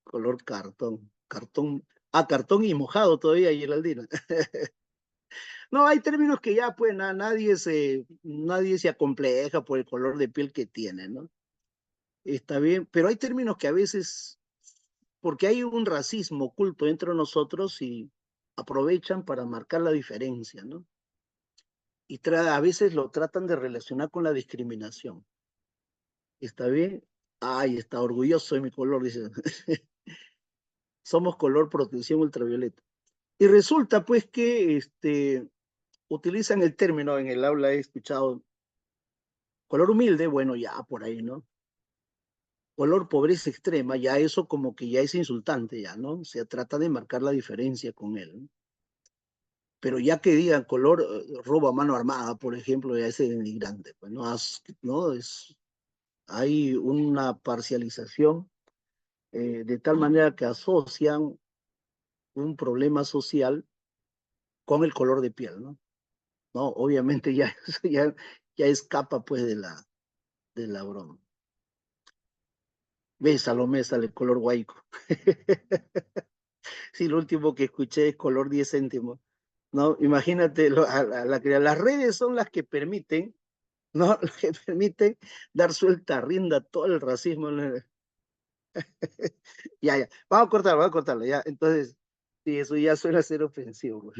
Color cartón, cartón. Ah, cartón y mojado todavía, Geraldina. No, hay términos que ya, pues, nadie se acompleja por el color de piel que tiene, ¿no? Está bien, pero hay términos que a veces, porque hay un racismo oculto dentro de nosotros y aprovechan para marcar la diferencia, ¿no? Y a veces lo tratan de relacionar con la discriminación. ¿Está bien? Ay, está orgulloso de mi color, dice. Somos color protección ultravioleta. Y resulta, pues, que utilizan el término en el aula, he escuchado, color humilde, bueno, ya por ahí, ¿no? Color pobreza extrema, ya eso como que ya es insultante, ya, ¿no? Se trata de marcar la diferencia con él, ¿no? Pero ya que digan color robo a mano armada, por ejemplo, ya es denigrante, pues, ¿no? ¿No? Hay una parcialización de tal manera que asocian un problema social con el color de piel, ¿no? No, obviamente ya, ya escapa pues de la broma. ¿Ves? Salomé sale color guayco. Sí, lo último que escuché es color 10 céntimos. No, imagínate, las redes son las que permiten, ¿no? Las que permiten dar suelta, rienda todo el racismo. Ya, ya. Vamos a cortarlo, ya. Entonces, sí, eso ya suele ser ofensivo.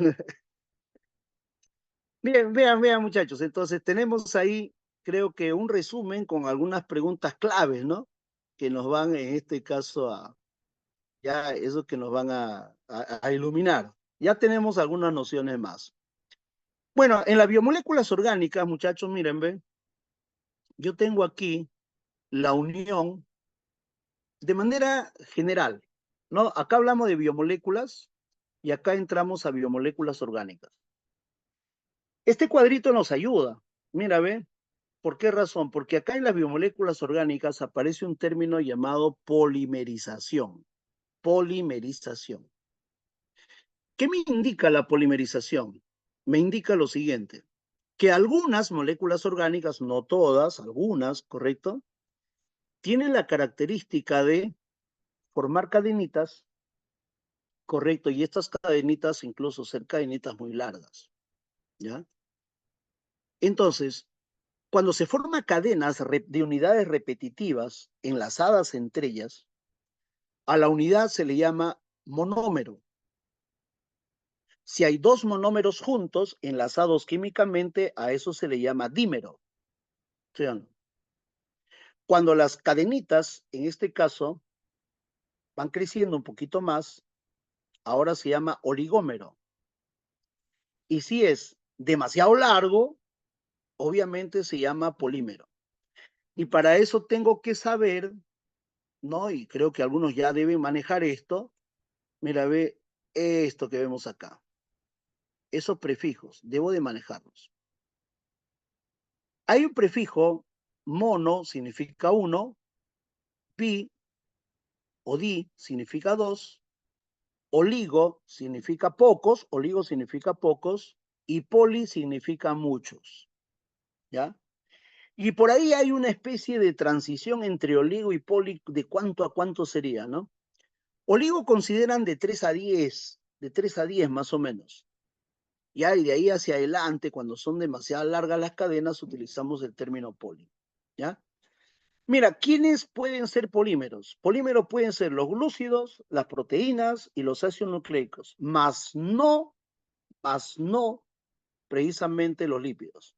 Bien, vean, muchachos. Entonces, tenemos ahí, creo que un resumen con algunas preguntas claves, ¿no? Que nos van, en este caso, ya eso que nos van a iluminar. Ya tenemos algunas nociones más. Bueno, en las biomoléculas orgánicas, muchachos, miren, ven, yo tengo aquí la unión de manera general, ¿no? Acá hablamos de biomoléculas y acá entramos a biomoléculas orgánicas. Este cuadrito nos ayuda. Mira, ve, ¿por qué razón? Porque acá en las biomoléculas orgánicas aparece un término llamado polimerización. Polimerización. ¿Qué me indica la polimerización? Me indica lo siguiente, que algunas moléculas orgánicas, no todas, algunas, ¿correcto? Tienen la característica de formar cadenitas, ¿correcto? Y estas cadenitas incluso ser cadenitas muy largas, ¿ya? Entonces, cuando se forman cadenas de unidades repetitivas enlazadas entre ellas, a la unidad se le llama monómero. Si hay dos monómeros juntos, enlazados químicamente, a eso se le llama dímero. ¿Sí o no? Cuando las cadenitas, en este caso, van creciendo un poquito más, ahora se llama oligómero. Y si es demasiado largo, obviamente se llama polímero. Y para eso tengo que saber, ¿no? Y creo que algunos ya deben manejar esto. Mira, ve esto que vemos acá. Esos prefijos, debo de manejarlos. Hay un prefijo, mono significa uno, pi o di significa dos, oligo significa pocos, y poli significa muchos, ¿ya? Y por ahí hay una especie de transición entre oligo y poli de cuánto a cuánto sería, ¿no? Oligo consideran de 3 a 10, de 3 a 10 más o menos. Ya, y de ahí hacia adelante, cuando son demasiado largas las cadenas, utilizamos el término poli, ¿ya? Mira, ¿quiénes pueden ser polímeros? Polímeros pueden ser los glúcidos, las proteínas y los ácidos nucleicos, más no precisamente los lípidos.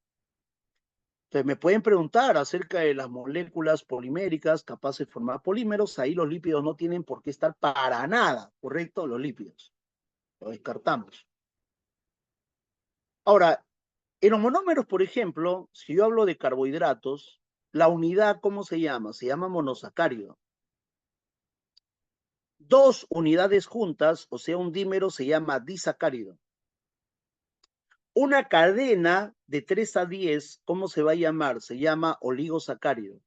Entonces, me pueden preguntar acerca de las moléculas poliméricas capaces de formar polímeros. Ahí los lípidos no tienen por qué estar para nada, ¿correcto? Los lípidos. Lo descartamos. Ahora, en los monómeros, por ejemplo, si yo hablo de carbohidratos, la unidad, ¿cómo se llama? Se llama monosacárido. Dos unidades juntas, o sea, un dímero se llama disacárido. Una cadena de 3 a 10, ¿cómo se va a llamar? Se llama oligosacárido.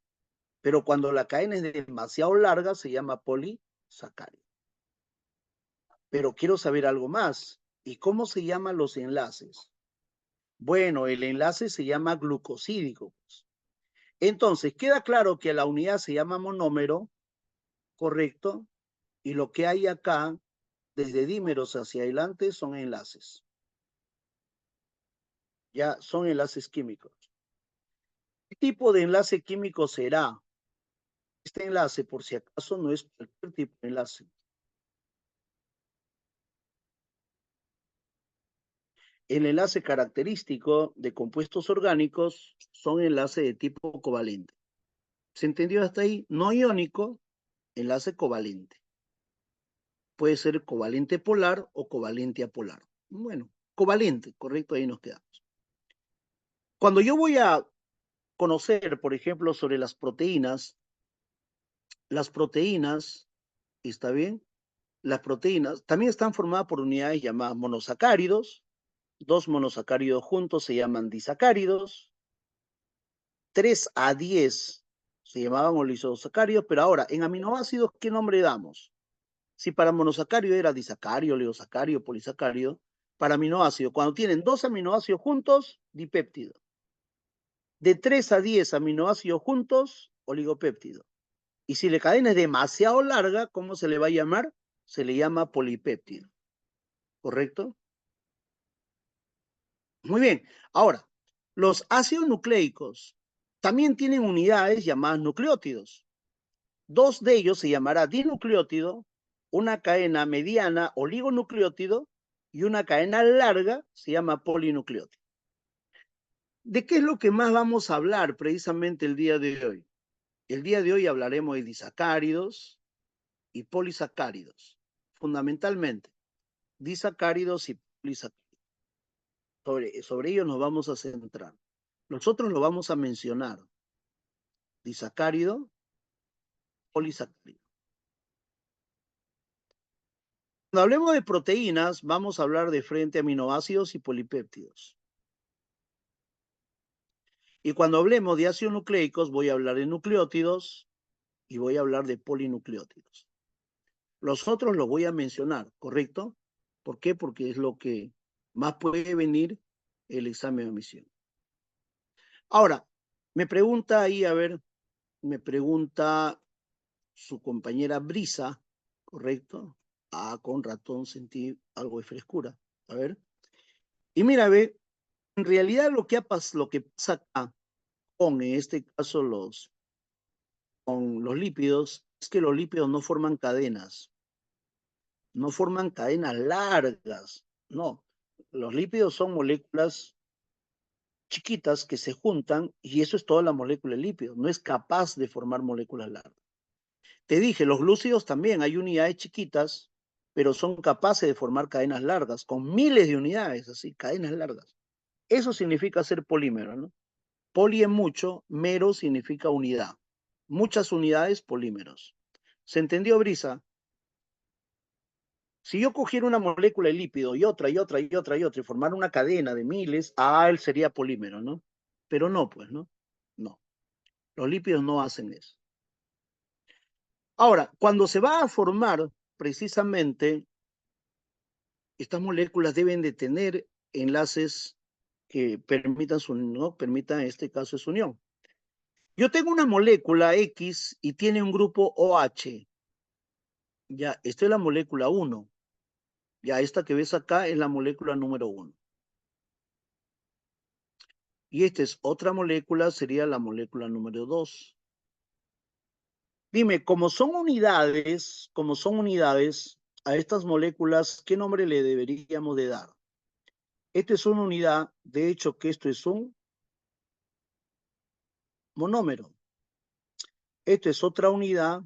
Pero cuando la cadena es demasiado larga, se llama polisacárido. Pero quiero saber algo más. ¿Y cómo se llaman los enlaces? Bueno, el enlace se llama glucosídico. Entonces, queda claro que la unidad se llama monómero, ¿correcto? Y lo que hay acá, desde dímeros hacia adelante, son enlaces. Ya son enlaces químicos. ¿Qué tipo de enlace químico será? Este enlace, por si acaso, no es cualquier tipo de enlace. El enlace característico de compuestos orgánicos son enlaces de tipo covalente. ¿Se entendió hasta ahí? No iónico, enlace covalente. Puede ser covalente polar o covalente apolar. Bueno, covalente, correcto, ahí nos quedamos. Cuando yo voy a conocer, por ejemplo, sobre las proteínas, ¿está bien? Las proteínas también están formadas por unidades llamadas monosacáridos. Dos monosacáridos juntos se llaman disacáridos. 3 a 10 se llamaban oligosacáridos, pero ahora en aminoácidos, ¿qué nombre damos? Si para monosacárido era disacárido, oligosacárido, polisacárido, para aminoácido, cuando tienen dos aminoácidos juntos, dipéptido. De 3 a 10 aminoácidos juntos, oligopéptido. Y si la cadena es demasiado larga, ¿cómo se le va a llamar? Se le llama polipéptido. ¿Correcto? Muy bien. Ahora, los ácidos nucleicos también tienen unidades llamadas nucleótidos. Dos de ellos se llamará dinucleótido, una cadena mediana oligonucleótido y una cadena larga se llama polinucleótido. ¿De qué es lo que más vamos a hablar precisamente el día de hoy? El día de hoy hablaremos de disacáridos y polisacáridos, fundamentalmente disacáridos y polisacáridos. Sobre ellos nos vamos a centrar. Nosotros lo vamos a mencionar. Disacárido, polisacárido. Cuando hablemos de proteínas, vamos a hablar de frente a aminoácidos y polipéptidos. Y cuando hablemos de ácidos nucleicos, voy a hablar de nucleótidos y voy a hablar de polinucleótidos. Los otros los voy a mencionar, ¿correcto? ¿Por qué? Porque es lo que más puede venir el examen de admisión. Ahora, me pregunta ahí, a ver, me pregunta su compañera Brisa, ¿correcto? Ah, con ratón sentí algo de frescura. A ver. Y mira, ve, en realidad lo que pasa acá con, en este caso, con los lípidos, es que los lípidos no forman cadenas, no forman cadenas largas, no. Los lípidos son moléculas chiquitas que se juntan y eso es toda la molécula de lípido, no es capaz de formar moléculas largas. Te dije, los glúcidos también, hay unidades chiquitas pero son capaces de formar cadenas largas, con miles de unidades, así, cadenas largas. Eso significa ser polímero, ¿no? Poli es mucho, mero significa unidad. Muchas unidades, polímeros. ¿Se entendió, Brisa? Si yo cogiera una molécula de lípido y otra, y otra, y otra, y otra, y formar una cadena de miles, él sería polímero, ¿no? Pero no, pues, ¿no? No. Los lípidos no hacen eso. Ahora, cuando se va a formar, precisamente, estas moléculas deben de tener enlaces que permitan ¿no? Permitan, en este caso, su unión. Yo tengo una molécula X y tiene un grupo OH. Ya, esta es la molécula 1. Ya, esta que ves acá es la molécula número 1. Y esta es otra molécula, sería la molécula número 2. Dime, como son unidades, a estas moléculas, ¿qué nombre le deberíamos de dar? Esta es una unidad, de hecho que esto es un monómero. Esto es otra unidad,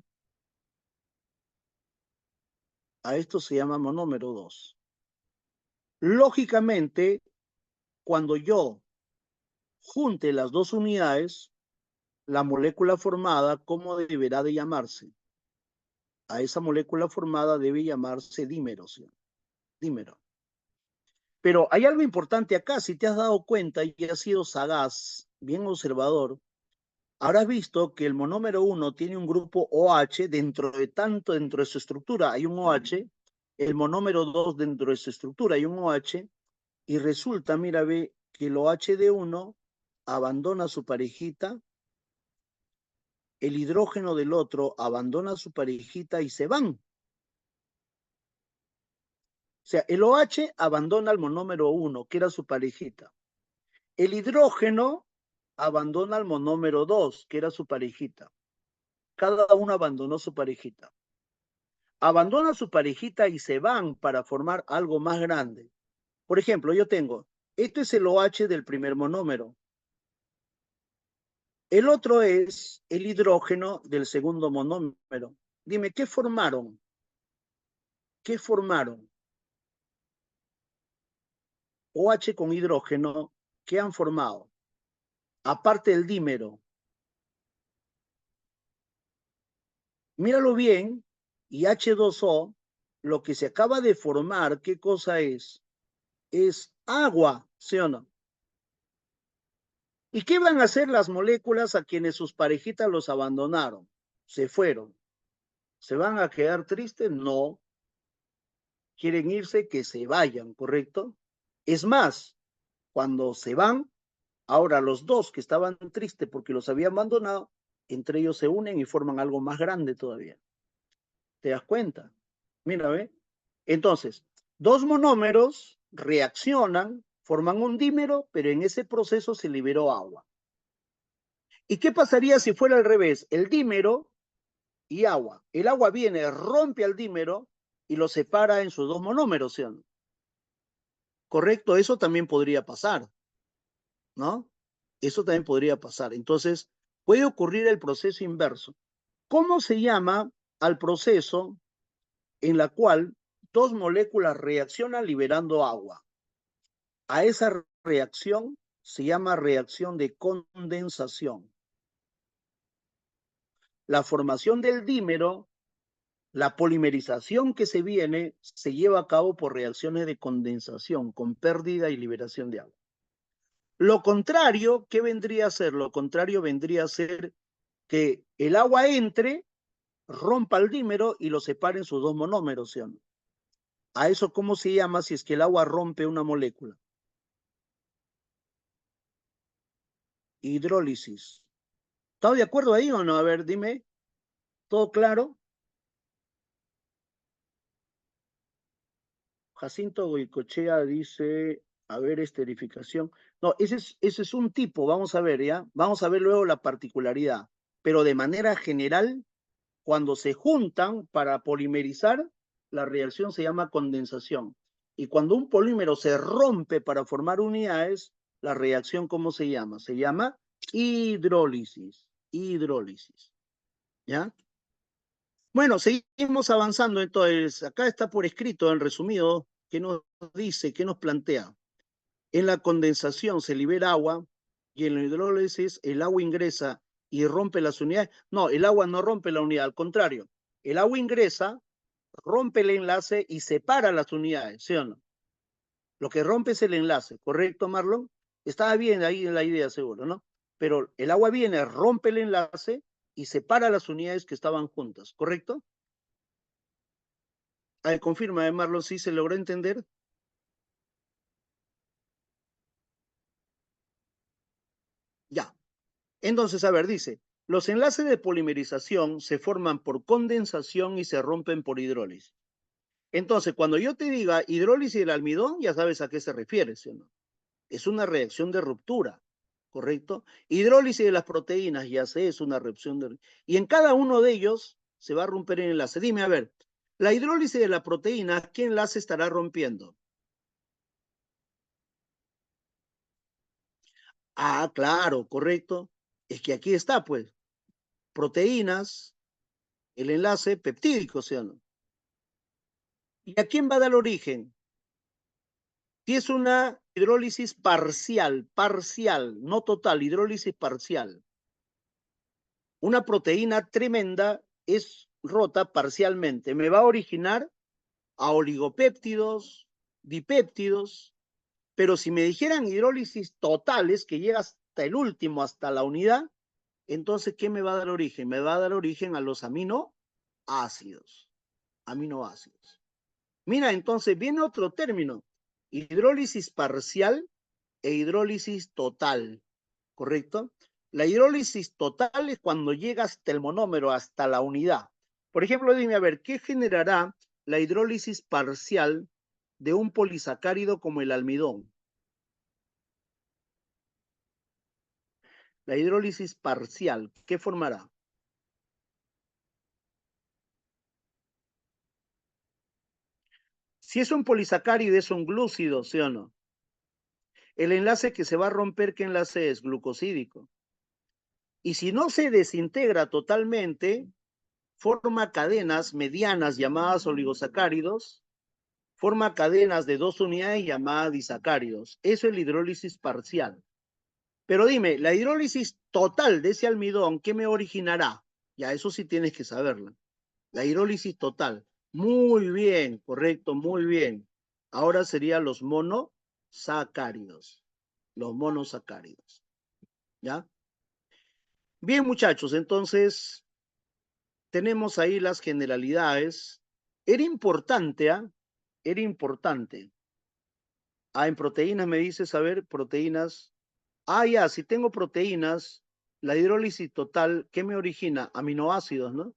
a esto se llama monómero 2. Lógicamente, cuando yo junte las dos unidades, la molécula formada, ¿cómo deberá de llamarse? A esa molécula formada debe llamarse dímero, ¿sí? Dímero. Pero hay algo importante acá, si te has dado cuenta y has sido sagaz, bien observador, habrás visto que el monómero 1 tiene un grupo OH dentro de su estructura hay un OH, el monómero 2 dentro de su estructura hay un OH, y resulta, mira, ve, que el OH de 1 abandona su parejita, el hidrógeno del otro abandona su parejita y se van. O sea, el OH abandona al monómero 1, que era su parejita. El hidrógeno abandona al monómero 2, que era su parejita. Cada uno abandonó su parejita. Abandona su parejita y se van para formar algo más grande. Por ejemplo, yo tengo, este es el OH del primer monómero. El otro es el hidrógeno del segundo monómero. Dime, ¿qué formaron? ¿Qué formaron? OH con hidrógeno, ¿qué han formado? Aparte del dímero. Míralo bien, y H2O, lo que se acaba de formar, ¿qué cosa es? Es agua, ¿sí o no? ¿Y qué van a hacer las moléculas a quienes sus parejitas los abandonaron? Se fueron. ¿Se van a quedar tristes? No. Quieren irse, que se vayan, ¿correcto? Es más, cuando se van, ahora los dos que estaban tristes porque los habían abandonado, entre ellos se unen y forman algo más grande todavía. ¿Te das cuenta? Mira, ¿ve? Entonces, dos monómeros reaccionan, forman un dímero, pero en ese proceso se liberó agua. ¿Y qué pasaría si fuera al revés? El dímero y agua. El agua viene, rompe al dímero y lo separa en sus dos monómeros, ¿sí o no? Correcto, eso también podría pasar, ¿no? Eso también podría pasar. Entonces, puede ocurrir el proceso inverso. ¿Cómo se llama al proceso en la cual dos moléculas reaccionan liberando agua? A esa reacción se llama reacción de condensación. La formación del dímero, la polimerización que se viene, se lleva a cabo por reacciones de condensación, con pérdida y liberación de agua. Lo contrario, ¿qué vendría a ser? Lo contrario vendría a ser que el agua entre, rompa el dímero y lo separe en sus dos monómeros, ¿sí o no? ¿A eso cómo se llama si es que el agua rompe una molécula? Hidrólisis. ¿Estás de acuerdo ahí o no? A ver, dime. ¿Todo claro? Jacinto Goicochea dice, a ver, esterificación. No, ese es un tipo, vamos a ver, ¿ya? Vamos a ver luego la particularidad. Pero de manera general, cuando se juntan para polimerizar, la reacción se llama condensación. Y cuando un polímero se rompe para formar unidades, la reacción, ¿cómo se llama? Se llama hidrólisis. Hidrólisis. ¿Ya? Bueno, seguimos avanzando entonces. Acá está por escrito, en resumido, que nos dice, que nos plantea. En la condensación se libera agua y en la hidrólisis el agua ingresa y rompe las unidades. No, el agua no rompe la unidad, al contrario. El agua ingresa, rompe el enlace y separa las unidades, ¿sí o no? Lo que rompe es el enlace, ¿correcto, Marlon? Estaba bien ahí en la idea, seguro, ¿no? Pero el agua viene, rompe el enlace y separa las unidades que estaban juntas, ¿correcto? A ver, confirma, Marlon, si se logró entender. Ya. Entonces, a ver, dice, los enlaces de polimerización se forman por condensación y se rompen por hidrólisis. Entonces, cuando yo te diga hidrólisis del almidón, ya sabes a qué se refiere, ¿sí o no? Es una reacción de ruptura, ¿correcto? Hidrólisis de las proteínas, ya sé, es una reacción de... Y en cada uno de ellos se va a romper el enlace. Dime, a ver, la hidrólisis de la proteína, ¿qué enlace estará rompiendo? Ah, claro, correcto. Es que aquí está, pues, proteínas, el enlace peptídico, ¿sí o no? ¿Y a quién va a dar origen? Si es una hidrólisis parcial, no total, hidrólisis parcial. Una proteína tremenda es rota parcialmente. Me va a originar a oligopéptidos, dipéptidos, pero si me dijeran hidrólisis totales, que llega hasta el último, hasta la unidad, entonces, ¿qué me va a dar origen? Me va a dar origen a los aminoácidos. Aminoácidos. Mira, entonces viene otro término, hidrólisis parcial e hidrólisis total, ¿correcto? La hidrólisis total es cuando llega hasta el monómero, hasta la unidad. Por ejemplo, dime, a ver, ¿qué generará la hidrólisis parcial de un polisacárido como el almidón? La hidrólisis parcial, ¿qué formará? Si es un polisacárido, es un glúcido, ¿sí o no? El enlace que se va a romper, ¿qué enlace es? Glucosídico. Y si no se desintegra totalmente, forma cadenas medianas llamadas oligosacáridos, forma cadenas de 2 unidades llamadas disacáridos. Eso es la hidrólisis parcial. Pero dime, la hidrólisis total de ese almidón, ¿qué me originará? Ya, eso sí tienes que saberlo. La hidrólisis total. Muy bien, correcto, muy bien. Ahora serían los monosacáridos. Los monosacáridos. ¿Ya? Bien, muchachos, entonces tenemos ahí las generalidades. Era importante, ¿ah? Era importante. Ah, en proteínas me dices, a ver, proteínas. Ah, ya, si tengo proteínas, la hidrólisis total, ¿qué me origina? Aminoácidos, ¿no?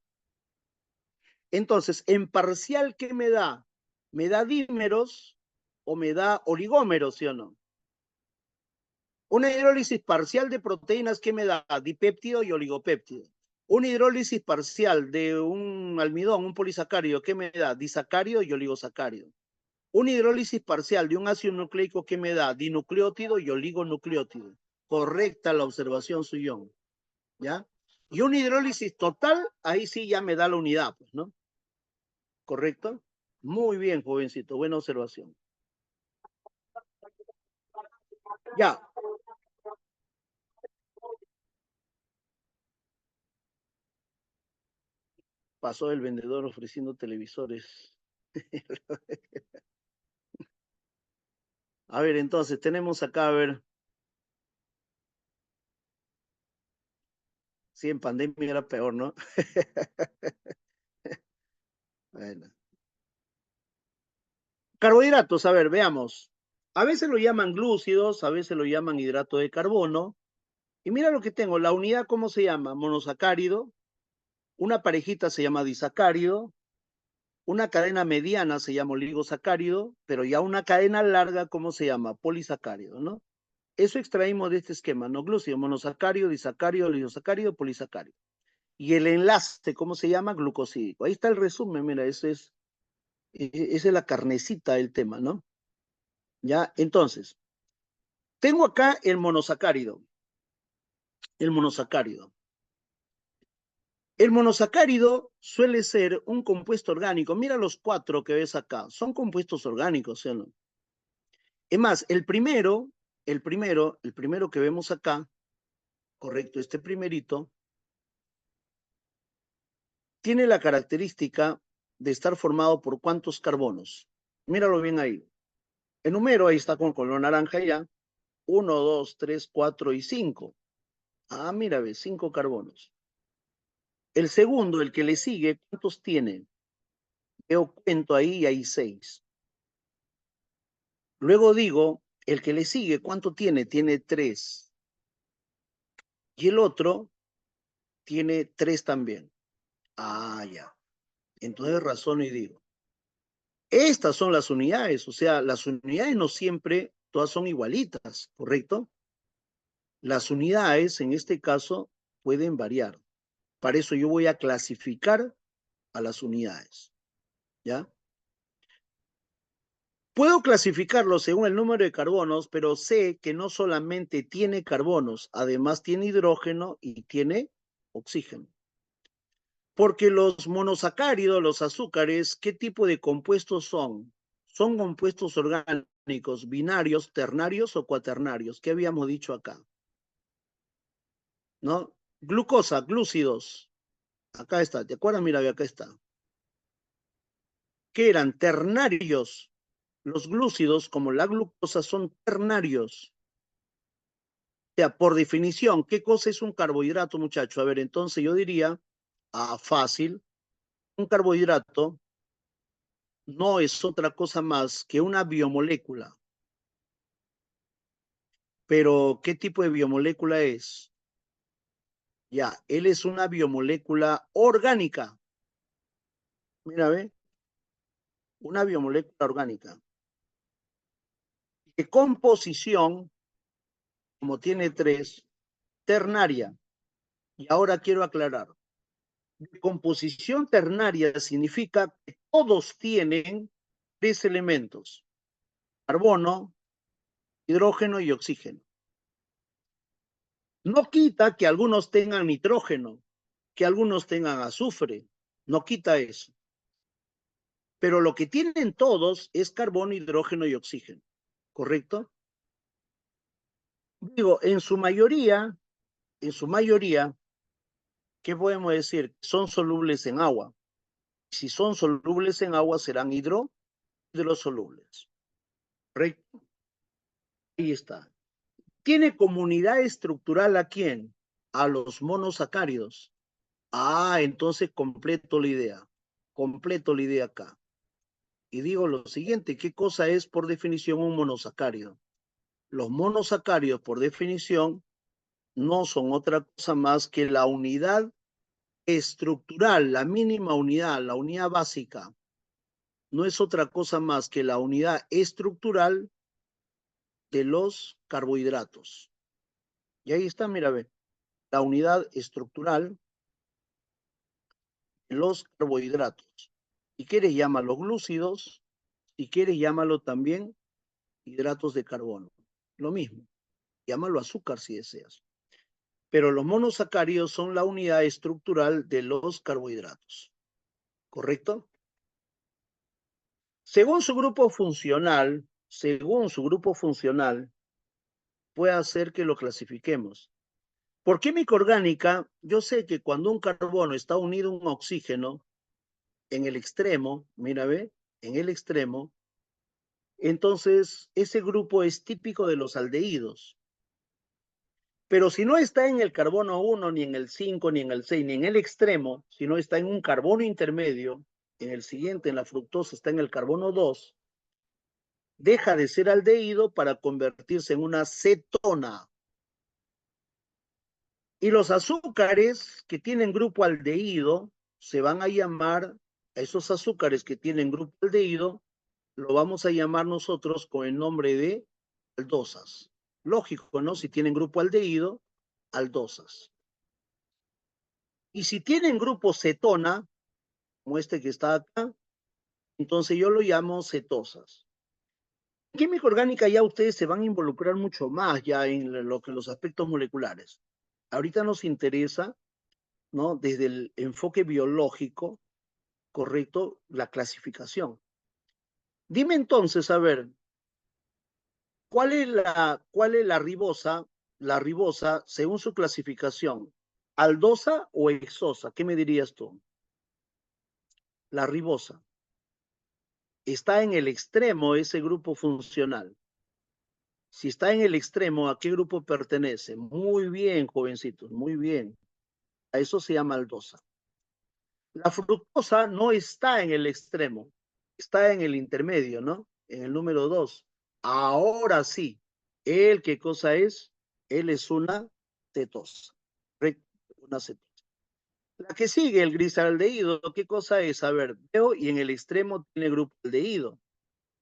Entonces, en parcial, ¿qué me da? ¿Me da dímeros o me da oligómeros, sí o no? Una hidrólisis parcial de proteínas, ¿qué me da? Dipéptido y oligopéptido. Una hidrólisis parcial de un almidón, un polisacárido, ¿qué me da? Disacárido y oligosacárido. Una hidrólisis parcial de un ácido nucleico, ¿qué me da? Dinucleótido y oligonucleótido. Correcta la observación, Suyón. ¿Ya? Y una hidrólisis total, ahí sí ya me da la unidad, pues, ¿no? ¿Correcto? Muy bien, jovencito, buena observación. Ya, pasó el vendedor ofreciendo televisores. A ver, entonces tenemos acá, a ver, si en pandemia era peor, ¿no? Bueno. Carbohidratos, a ver, veamos. A veces lo llaman glúcidos, a veces lo llaman hidrato de carbono. Y mira lo que tengo, la unidad, ¿cómo se llama? Monosacárido, una parejita se llama disacárido, una cadena mediana se llama oligosacárido, pero ya una cadena larga, ¿cómo se llama? Polisacárido, ¿no? Eso extraímos de este esquema, ¿no? Glúcido, monosacárido, disacárido, oligosacárido, polisacárido. Y el enlace, ¿cómo se llama? Glucosídico. Ahí está el resumen, mira, esa es la carnecita del tema, ¿no? Ya, entonces, tengo acá el monosacárido. El monosacárido. El monosacárido suele ser un compuesto orgánico. Mira los 4 que ves acá. Son compuestos orgánicos, ¿sí o no? Es más, el primero que vemos acá, correcto, este primerito, tiene la característica de estar formado por ¿cuántos carbonos? Míralo bien ahí. El número ahí está con color naranja ya. 1, 2, 3, 4 y 5. Ah, mira, ve, 5 carbonos. El segundo, el que le sigue, ¿cuántos tiene? Yo cuento ahí y hay 6. Luego digo, el que le sigue, ¿cuánto tiene? Tiene 3. Y el otro tiene 3 también. Ah, ya. Entonces razono y digo, estas son las unidades, o sea, las unidades no siempre todas son igualitas, ¿correcto? Las unidades, en este caso, pueden variar. Para eso yo voy a clasificar a las unidades, ¿ya? Puedo clasificarlo según el número de carbonos, pero sé que no solamente tiene carbonos, además tiene hidrógeno y tiene oxígeno. Porque los monosacáridos, los azúcares, ¿qué tipo de compuestos son? Son compuestos orgánicos, binarios, ternarios o cuaternarios. ¿Qué habíamos dicho acá? ¿No? Glucosa, glúcidos. Acá está, ¿te acuerdas? Mira, acá está. ¿Qué eran? Ternarios. Los glúcidos, como la glucosa, son ternarios. O sea, por definición, ¿qué cosa es un carbohidrato, muchacho? A ver, entonces yo diría, fácil, un carbohidrato no es otra cosa más que una biomolécula. Pero, ¿qué tipo de biomolécula es? Ya, él es una biomolécula orgánica. Mira, ve, una biomolécula orgánica. De composición, como tiene 3, ternaria. Y ahora quiero aclarar. De composición ternaria significa que todos tienen 3 elementos: carbono, hidrógeno y oxígeno. No quita que algunos tengan nitrógeno, que algunos tengan azufre, no quita eso. Pero lo que tienen todos es carbono, hidrógeno y oxígeno, ¿correcto? Digo, en su mayoría, ¿qué podemos decir? Son solubles en agua. Si son solubles en agua, serán hidrosolubles, ¿correcto? Ahí está. ¿Tiene comunidad estructural a quién? A los monosacáridos. Entonces completo la idea acá. Y digo lo siguiente, ¿qué cosa es por definición un monosacárido? Los monosacáridos, por definición, no son otra cosa más que la unidad estructural, la mínima unidad, la unidad básica. No es otra cosa más que la unidad estructural de los carbohidratos. Y ahí está, mira, ve, la unidad estructural de los carbohidratos. Si quieres, llámalo glúcidos, si quieres, llámalo también hidratos de carbono. Lo mismo, llámalo azúcar si deseas. Pero los monosacáridos son la unidad estructural de los carbohidratos, ¿correcto? Según su grupo funcional, puede hacer que lo clasifiquemos. Por química orgánica, yo sé que cuando un carbono está unido a un oxígeno, en el extremo, mira, ve, en el extremo, entonces ese grupo es típico de los aldehídos. Pero si no está en el carbono 1, ni en el 5, ni en el 6, ni en el extremo, si no está en un carbono intermedio, en el siguiente, en la fructosa, está en el carbono 2, deja de ser aldehído para convertirse en una cetona. Y los azúcares que tienen grupo aldehído se van a llamar, a esos azúcares que tienen grupo aldehído, lo vamos a llamar nosotros con el nombre de aldosas. Lógico, ¿no? Si tienen grupo aldehído, aldosas. Y si tienen grupo cetona, como este que está acá, entonces yo lo llamo cetosas. En química orgánica ya ustedes se van a involucrar mucho más ya en lo que los aspectos moleculares. Ahorita nos interesa ¿no? Desde el enfoque biológico, correcto, la clasificación. Dime entonces, a ver, cuál es la ribosa según su clasificación? ¿Aldosa o exosa? ¿Qué me dirías tú? La ribosa. Está en el extremo ese grupo funcional. Si está en el extremo, ¿a qué grupo pertenece? Muy bien, jovencitos, muy bien. A eso se llama aldosa. La fructosa no está en el extremo, está en el intermedio, ¿no? En el número 2. Ahora sí, ¿él qué cosa es? Él es una cetosa. Correcto, una cetosa. La que sigue, el grisaldehído, ¿qué cosa es? A ver, veo y en el extremo tiene grupo aldehído.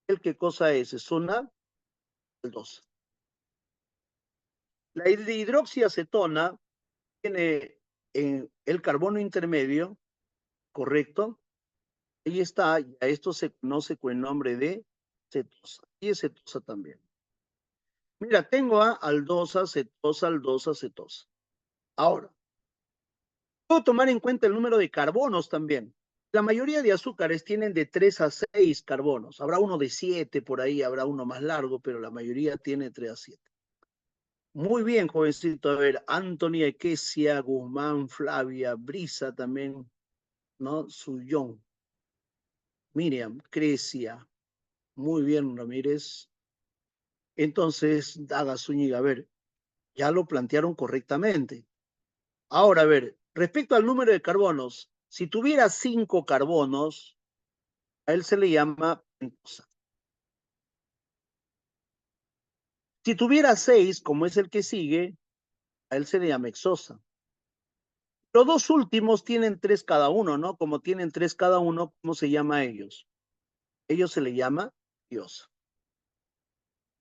¿Él qué cosa es? Es una aldosa. La hidroxiacetona tiene en el carbono intermedio, ¿correcto? Ahí está, a esto se conoce con el nombre de cetosa. Y es cetosa también. Mira, tengo a aldosa, cetosa, cetosa. Ahora, puedo tomar en cuenta el número de carbonos también. La mayoría de azúcares tienen de 3 a 6 carbonos. Habrá uno de 7 por ahí, habrá uno más largo, pero la mayoría tiene 3 a 7. Muy bien, jovencito. A ver, Anthony, Equesia, Guzmán, Flavia, Brisa también, ¿no? Suyón, Miriam, Crecia. Muy bien, Ramírez. Entonces, Daga Zúñiga, a ver, ya lo plantearon correctamente. Ahora, a ver, respecto al número de carbonos, si tuviera 5 carbonos, a él se le llama pentosa. Si tuviera 6, como es el que sigue, a él se le llama hexosa. Los dos últimos tienen 3 cada uno, ¿no? Como tienen 3 cada uno, ¿cómo se llama a ellos? Ellos se le llama diosa.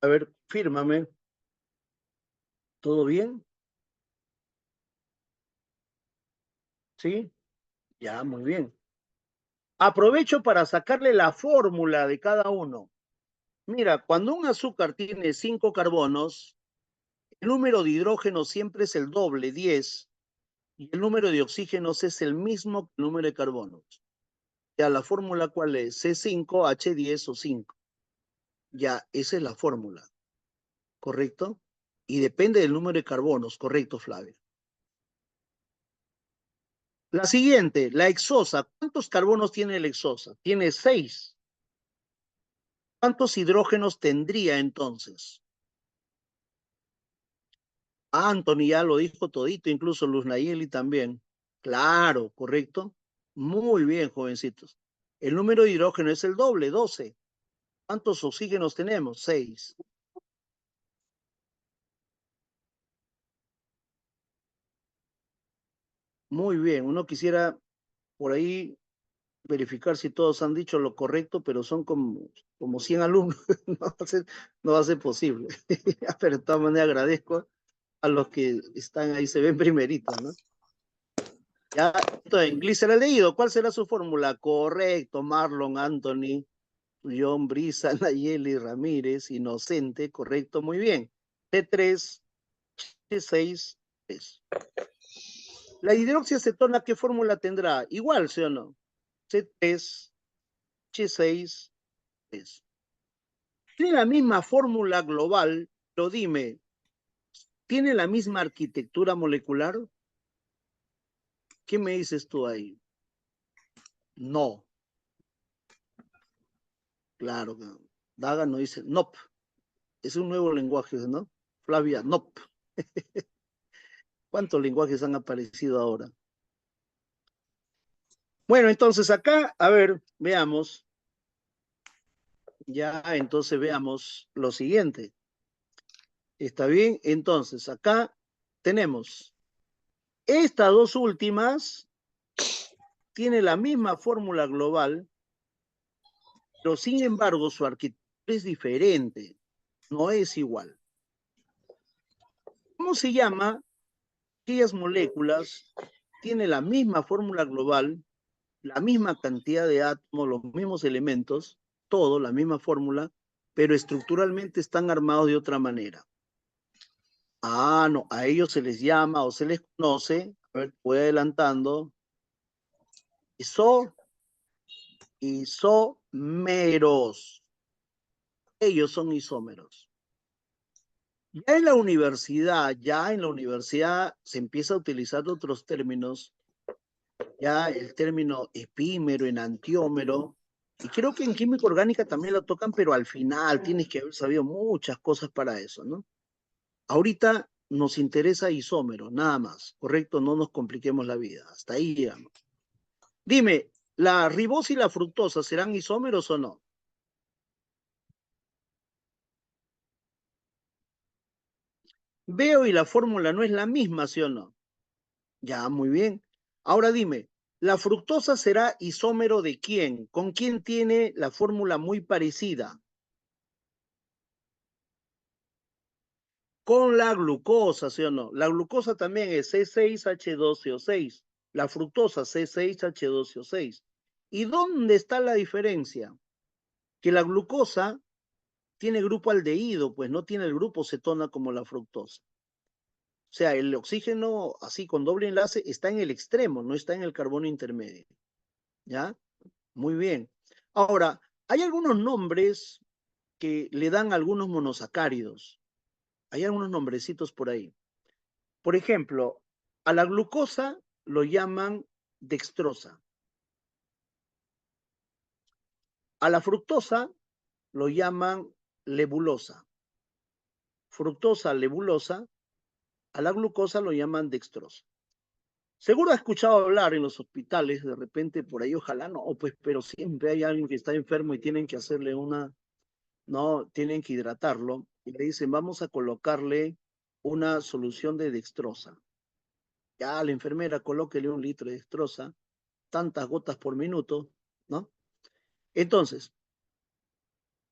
A ver, fírmame. ¿Todo bien? ¿Sí? Ya, muy bien. Aprovecho para sacarle la fórmula de cada uno. Mira, cuando un azúcar tiene 5 carbonos, el número de hidrógenos siempre es el doble, 10, y el número de oxígenos es el mismo que el número de carbonos. Ya, la fórmula ¿cuál es? C5H10O5. Ya, esa es la fórmula, ¿correcto? Y depende del número de carbonos, ¿correcto, Flavia? La siguiente, la hexosa. ¿Cuántos carbonos tiene la hexosa? Tiene 6. ¿Cuántos hidrógenos tendría entonces? Anthony ya lo dijo todito, incluso Luz Nayeli también. Claro, correcto. Muy bien, jovencitos. El número de hidrógeno es el doble, 12. ¿Cuántos oxígenos tenemos? 6. Muy bien, uno quisiera por ahí verificar si todos han dicho lo correcto, pero son como 100 alumnos. No va a ser posible. Pero de todas maneras agradezco a los que están ahí, se ven primeritos, ¿no? Ya, entonces, gliceraldehído, ¿cuál será su fórmula? Correcto, Marlon, Anthony, John, Brisa, Nayeli, Ramírez, Inocente, correcto, muy bien. T3, T6, es. La hidroxiacetona, ¿qué fórmula tendrá? Igual, ¿sí o no? C3, H6, es. Tiene la misma fórmula global, pero dime, ¿tiene la misma arquitectura molecular? ¿Qué me dices tú ahí? No, claro. Daga no dice, no. Es un nuevo lenguaje, ¿no? Flavia, no. ¿Cuántos lenguajes han aparecido ahora? Bueno, entonces acá, a ver, veamos. Ya, entonces veamos lo siguiente. ¿Está bien? Entonces, acá tenemos estas dos últimas, tiene la misma fórmula global, pero sin embargo su arquitectura es diferente, no es igual. ¿Cómo se llama? Aquellas moléculas tienen la misma fórmula global, la misma cantidad de átomos, los mismos elementos, todo, la misma fórmula, pero estructuralmente están armados de otra manera. Ah, no, a ellos se les llama o se les conoce A ver, voy adelantando. Isómeros. Ellos son isómeros. Ya en la universidad se empieza a utilizar otros términos, ya el término epímero, enantiómero, y creo que en química orgánica también lo tocan, pero al final tienes que haber sabido muchas cosas para eso, ¿no? Ahorita nos interesa isómero, nada más, ¿correcto? No nos compliquemos la vida, hasta ahí llegamos. Dime, ¿la ribosa y la fructosa serán isómeros o no? Veo y la fórmula no es la misma, ¿sí o no? Ya, muy bien. Ahora dime, ¿la fructosa será isómero de quién? ¿Con quién tiene la fórmula muy parecida? Con la glucosa, ¿sí o no? La glucosa también es C6H12O6. La fructosa C6H12O6. ¿Y dónde está la diferencia? Que la glucosa tiene grupo aldehído, pues no tiene el grupo cetona como la fructosa. O sea, el oxígeno así con doble enlace está en el extremo, no está en el carbono intermedio. ¿Ya? Muy bien. Ahora, hay algunos nombres que le dan a algunos monosacáridos. Hay algunos nombrecitos por ahí. Por ejemplo, a la glucosa lo llaman dextrosa. A la fructosa lo llaman lebulosa. Fructosa, lebulosa. A la glucosa lo llaman dextrosa. Seguro ha escuchado hablar en los hospitales, de repente por ahí, ojalá no, pues, pero siempre hay alguien que está enfermo y tienen que hacerle no, tienen que hidratarlo y le dicen, vamos a colocarle una solución de dextrosa. Ya la enfermera colóquele 1 litro de dextrosa, tantas gotas por minuto, ¿no? Entonces,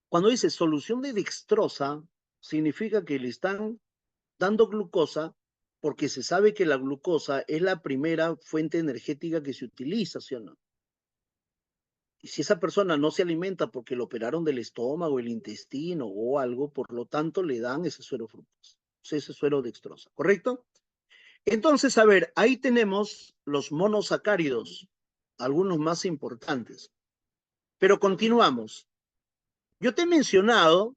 cuando dice solución de dextrosa, significa que le están dando glucosa porque se sabe que la glucosa es la primera fuente energética que se utiliza, ¿sí o no? Y si esa persona no se alimenta porque lo operaron del estómago, el intestino o algo, por lo tanto le dan ese suero fructosa, ese suero dextrosa, ¿correcto? Entonces, a ver, ahí tenemos los monosacáridos, algunos más importantes. Pero continuamos. Yo te he mencionado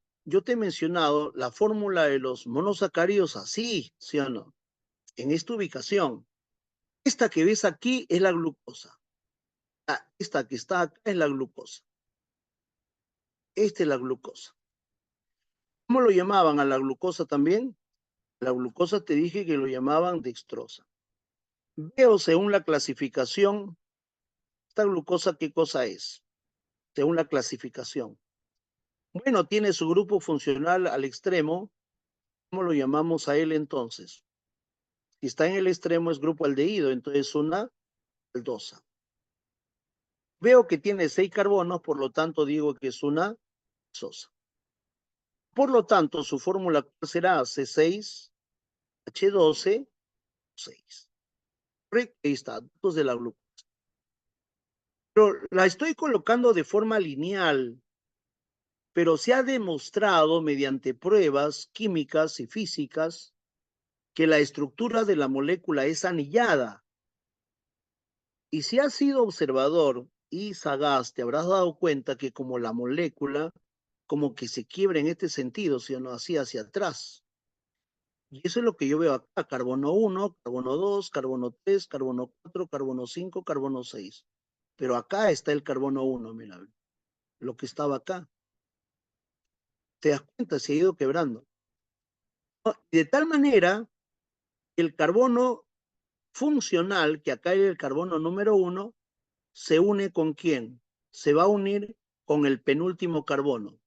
la fórmula de los monosacáridos así, ¿sí o no? En esta ubicación. Esta que ves aquí es la glucosa. Esta que está acá es la glucosa. Esta es la glucosa. ¿Cómo lo llamaban a la glucosa también? La glucosa te dije que lo llamaban dextrosa. Veo según la clasificación, esta glucosa, ¿qué cosa es? Según la clasificación. Bueno, tiene su grupo funcional al extremo. ¿Cómo lo llamamos a él entonces? Si está en el extremo es grupo aldehído, entonces una aldosa. Veo que tiene 6 carbonos, por lo tanto digo que es una sosa. Por lo tanto, su fórmula será C6H12O6. Ahí está, datos de la glucosa. Pero la estoy colocando de forma lineal, pero se ha demostrado mediante pruebas químicas y físicas que la estructura de la molécula es anillada. Y si has sido observador y sagaz, te habrás dado cuenta que como la molécula, como que se quiebra en este sentido, si no así hacia atrás. Y eso es lo que yo veo acá, carbono 1, carbono 2, carbono 3, carbono 4, carbono 5, carbono 6. Pero acá está el carbono 1, mira, lo que estaba acá. Te das cuenta, se ha ido quebrando. De tal manera, el carbono funcional, que acá es el carbono número 1, se une con quién? Se va a unir con el penúltimo carbono.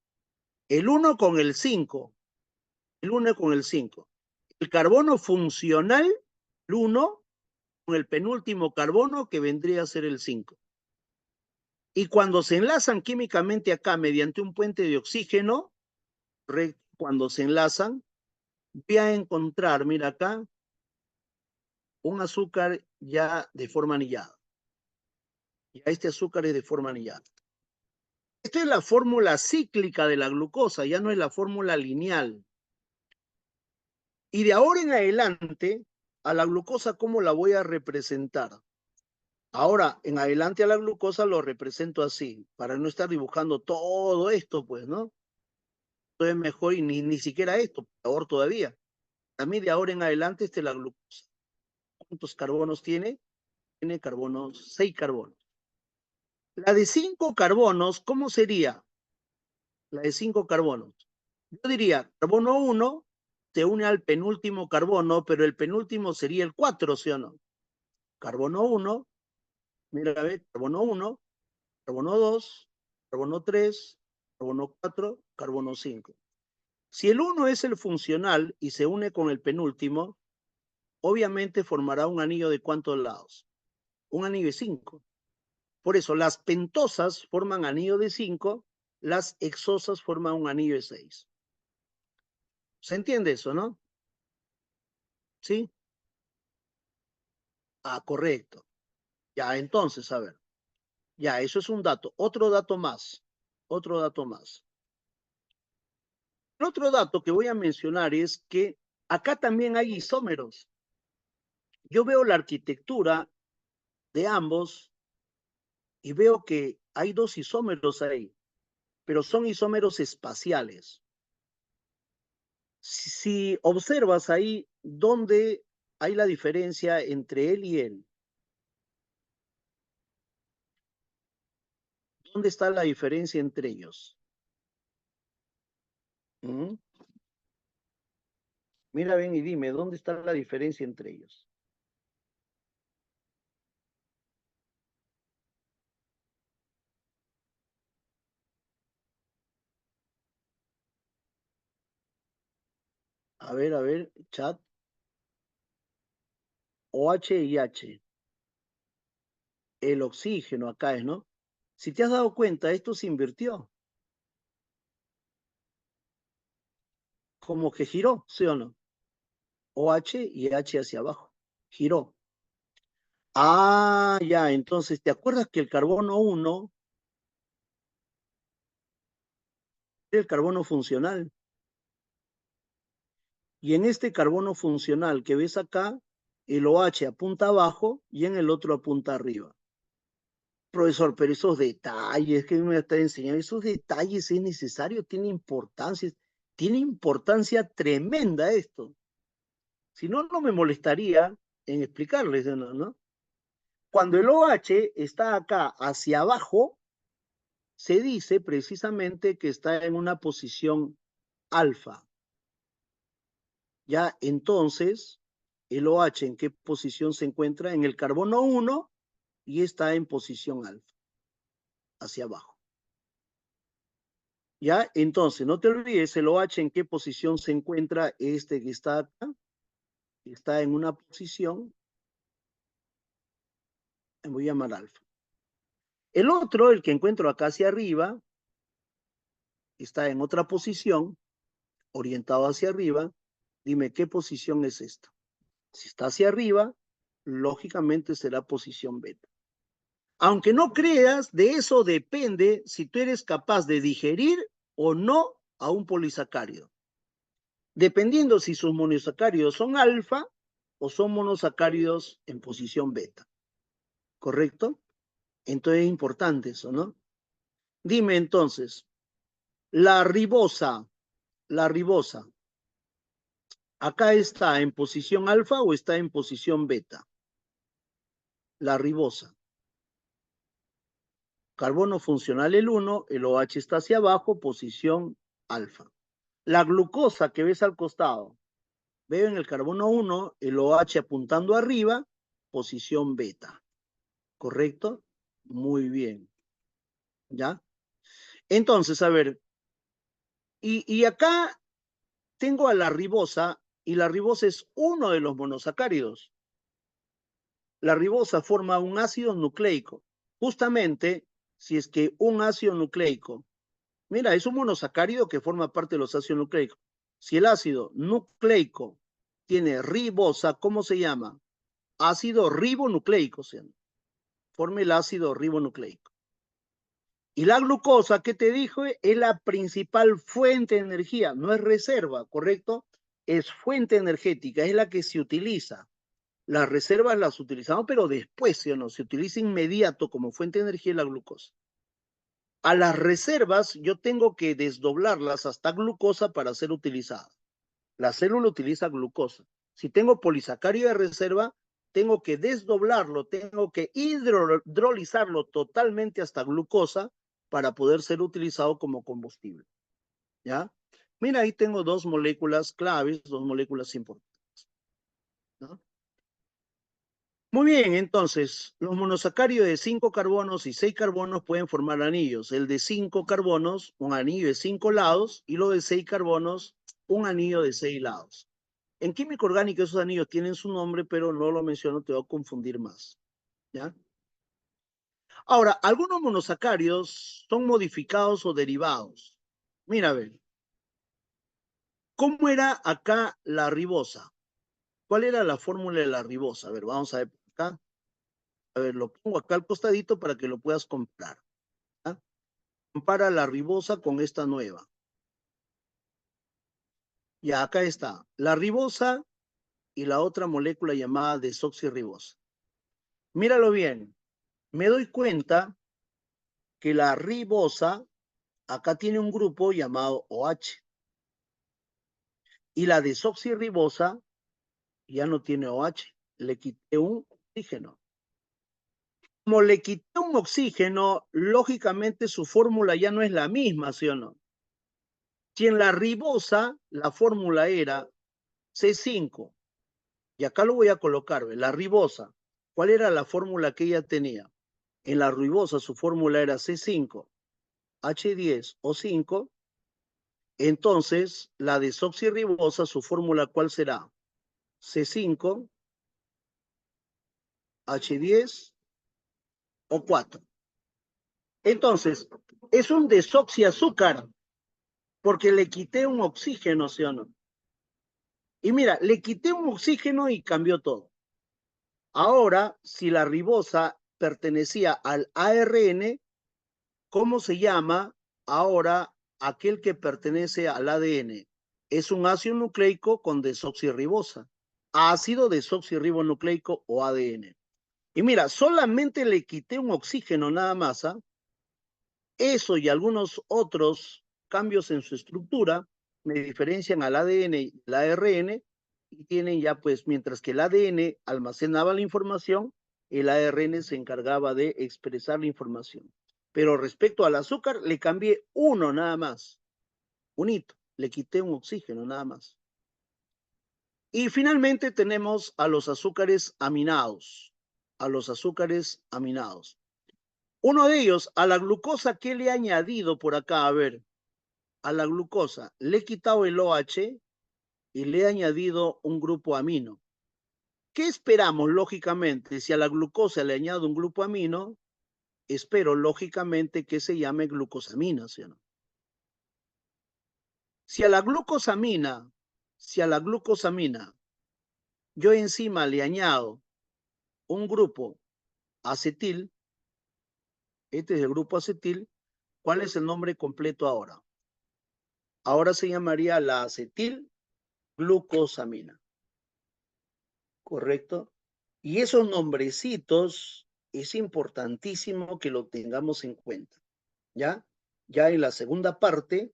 El 1 con el 5. El 1 con el 5. El carbono funcional, el 1, con el penúltimo carbono que vendría a ser el 5. Y cuando se enlazan químicamente acá mediante un puente de oxígeno, cuando se enlazan, voy a encontrar, mira acá, un azúcar ya de forma anillada. Ya este azúcar es de forma anillada. Esta es la fórmula cíclica de la glucosa, ya no es la fórmula lineal. Y de ahora en adelante, a la glucosa, ¿cómo la voy a representar? Ahora, en adelante a la glucosa lo represento así, para no estar dibujando todo esto, pues, ¿no? Entonces mejor y ni siquiera esto, peor todavía. A mí de ahora en adelante la glucosa. ¿Cuántos carbonos tiene? Tiene carbonos, 6 carbonos. La de 5 carbonos, ¿cómo sería? La de 5 carbonos. Yo diría, carbono 1 se une al penúltimo carbono, pero el penúltimo sería el 4, ¿sí o no? Carbono 1, mira, a ver, carbono 1, carbono 2, carbono 3, carbono 4, carbono 5. Si el 1 es el funcional y se une con el penúltimo, obviamente formará un anillo de ¿cuántos lados? Un anillo de 5. Por eso, las pentosas forman anillo de 5, las hexosas forman un anillo de 6. ¿Se entiende eso, no? ¿Sí? Ah, correcto. Ya, entonces, a ver. Ya, eso es un dato. Otro dato más. Otro dato más. El otro dato que voy a mencionar es que acá también hay isómeros. Yo veo la arquitectura de ambos y veo que hay 2 isómeros ahí, pero son isómeros espaciales. Si observas ahí dónde hay la diferencia entre él y él, ¿dónde está la diferencia entre ellos? ¿Mm? Mira, ven y dime, ¿dónde está la diferencia entre ellos? A ver, chat, OH y H. El oxígeno acá es, ¿no? Si te has dado cuenta, esto se invirtió, como que giró, ¿sí o no? OH y H hacia abajo, giró. Ah, ya, entonces, ¿te acuerdas que el carbono 1 es el carbono funcional? Y en este carbono funcional que ves acá, el OH apunta abajo y en el otro apunta arriba. Profesor, pero esos detalles que me está enseñando, esos detalles es necesario, tiene importancia tremenda esto. Si no, no me molestaría en explicarles, ¿no? Cuando el OH está acá hacia abajo, se dice precisamente que está en una posición alfa. Ya entonces, el OH en qué posición se encuentra? En el carbono 1 y está en posición alfa, hacia abajo. Ya, entonces, no te olvides, el OH en qué posición se encuentra este que está acá. Está en una posición, voy a llamar alfa. El otro, el que encuentro acá hacia arriba, está en otra posición, orientado hacia arriba. Dime, ¿qué posición es esta? Si está hacia arriba, lógicamente será posición beta. Aunque no creas, de eso depende si tú eres capaz de digerir o no a un polisacárido. Dependiendo si sus monosacáridos son alfa o son monosacáridos en posición beta. ¿Correcto? Entonces es importante eso, ¿no? Dime entonces, la ribosa, ¿acá está en posición alfa o está en posición beta? La ribosa. Carbono funcional el 1, el OH está hacia abajo, posición alfa. La glucosa que ves al costado, veo en el carbono 1, el OH apuntando arriba, posición beta. ¿Correcto? Muy bien. ¿Ya? Entonces, a ver, y acá tengo a la ribosa, y la ribosa es uno de los monosacáridos. La ribosa forma un ácido nucleico. Justamente, si es que un ácido nucleico, mira, es un monosacárido que forma parte de los ácidos nucleicos. Si el ácido nucleico tiene ribosa, ¿cómo se llama? Ácido ribonucleico, ¿sí? Forma el ácido ribonucleico. Y la glucosa, ¿qué te dijo? Es la principal fuente de energía, no es reserva, ¿correcto? Es fuente energética, es la que se utiliza. Las reservas las utilizamos, pero después, ¿sí o no? Se utiliza inmediato como fuente de energía la glucosa. A las reservas yo tengo que desdoblarlas hasta glucosa para ser utilizada. La célula utiliza glucosa. Si tengo polisacárido de reserva, tengo que desdoblarlo, tengo que hidrolizarlo totalmente hasta glucosa para poder ser utilizado como combustible. ¿Ya? Mira, ahí tengo dos moléculas claves, dos moléculas importantes, ¿no? Muy bien, entonces, los monosacáridos de 5 carbonos y 6 carbonos pueden formar anillos. El de 5 carbonos, un anillo de 5 lados, y lo de 6 carbonos, un anillo de 6 lados. En química orgánica esos anillos tienen su nombre, pero no lo menciono, te va a confundir más. ¿Ya? Ahora, algunos monosacáridos son modificados o derivados. Mira, a ver, ¿cómo era acá la ribosa? ¿Cuál era la fórmula de la ribosa? A ver, vamos a ver acá. A ver, lo pongo acá al costadito para que lo puedas comparar. ¿Ya? Compara la ribosa con esta nueva. Ya, acá está. La ribosa y la otra molécula llamada desoxirribosa. Míralo bien. Me doy cuenta que la ribosa acá tiene un grupo llamado OH. Y la desoxirribosa ya no tiene OH. Le quité un oxígeno. Como le quité un oxígeno, lógicamente su fórmula ya no es la misma, ¿sí o no? Si en la ribosa la fórmula era C5, y acá lo voy a colocar, ¿ve? La ribosa, ¿cuál era la fórmula que ella tenía? En la ribosa su fórmula era C5, H10 o 5, entonces la desoxirribosa su fórmula ¿cuál será? C5, H10 o 4. Entonces, es un desoxiazúcar porque le quité un oxígeno, ¿sí o no? Y mira, le quité un oxígeno y cambió todo. Ahora, si la ribosa pertenecía al ARN, ¿cómo se llama ahora aquel que pertenece al ADN? Es un ácido nucleico con desoxirribosa. Ácido desoxirribonucleico o ADN. Y mira, solamente le quité un oxígeno nada más, ¿ah? Eso y algunos otros cambios en su estructura me diferencian al ADN y al ARN y tienen ya pues, mientras que el ADN almacenaba la información, el ARN se encargaba de expresar la información. Pero respecto al azúcar, le cambié uno nada más, un hito, le quité un oxígeno nada más. Y finalmente tenemos a los azúcares aminados, a los azúcares aminados. Uno de ellos, a la glucosa, ¿qué le he añadido por acá? A ver, a la glucosa le he quitado el OH y le he añadido un grupo amino. ¿Qué esperamos lógicamente? Si a la glucosa le añado un grupo amino, espero lógicamente que se llame glucosamina, ¿sí o no? Si a la glucosamina, si a la glucosamina yo encima le añado un grupo acetil, este es el grupo acetil, ¿cuál es el nombre completo ahora? Ahora se llamaría la acetilglucosamina. ¿Correcto? Y esos nombrecitos es importantísimo que lo tengamos en cuenta, ¿ya? Ya en la segunda parte,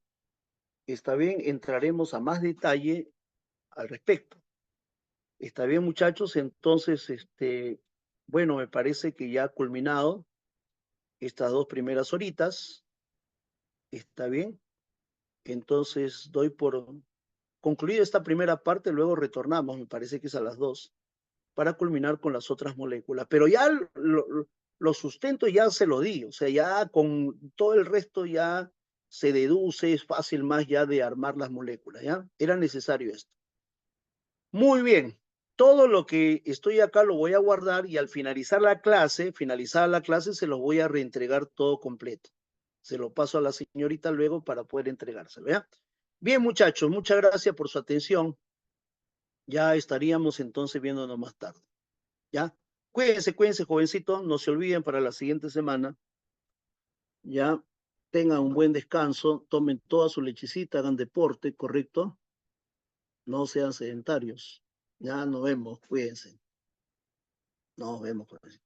está bien, entraremos a más detalle al respecto. Está bien, muchachos, entonces, bueno, me parece que ya ha culminado estas dos primeras horitas, está bien. Entonces, doy por concluida esta primera parte, luego retornamos, me parece que es a las 2 para culminar con las otras moléculas. Pero ya lo sustento, ya se lo di, o sea, ya con todo el resto ya se deduce, es fácil más ya de armar las moléculas, ¿ya? Era necesario esto. Muy bien, todo lo que estoy acá lo voy a guardar y al finalizar la clase, se los voy a reentregar todo completo. Se lo paso a la señorita luego para poder entregárselo, ¿ya? Bien, muchachos, muchas gracias por su atención. Ya estaríamos entonces viéndonos más tarde. ¿Ya? Cuídense, cuídense, jovencitos, no se olviden para la siguiente semana, ya tengan un buen descanso, tomen toda su lechecita, hagan deporte, ¿correcto? No sean sedentarios. Ya nos vemos, cuídense. Nos vemos. Pues.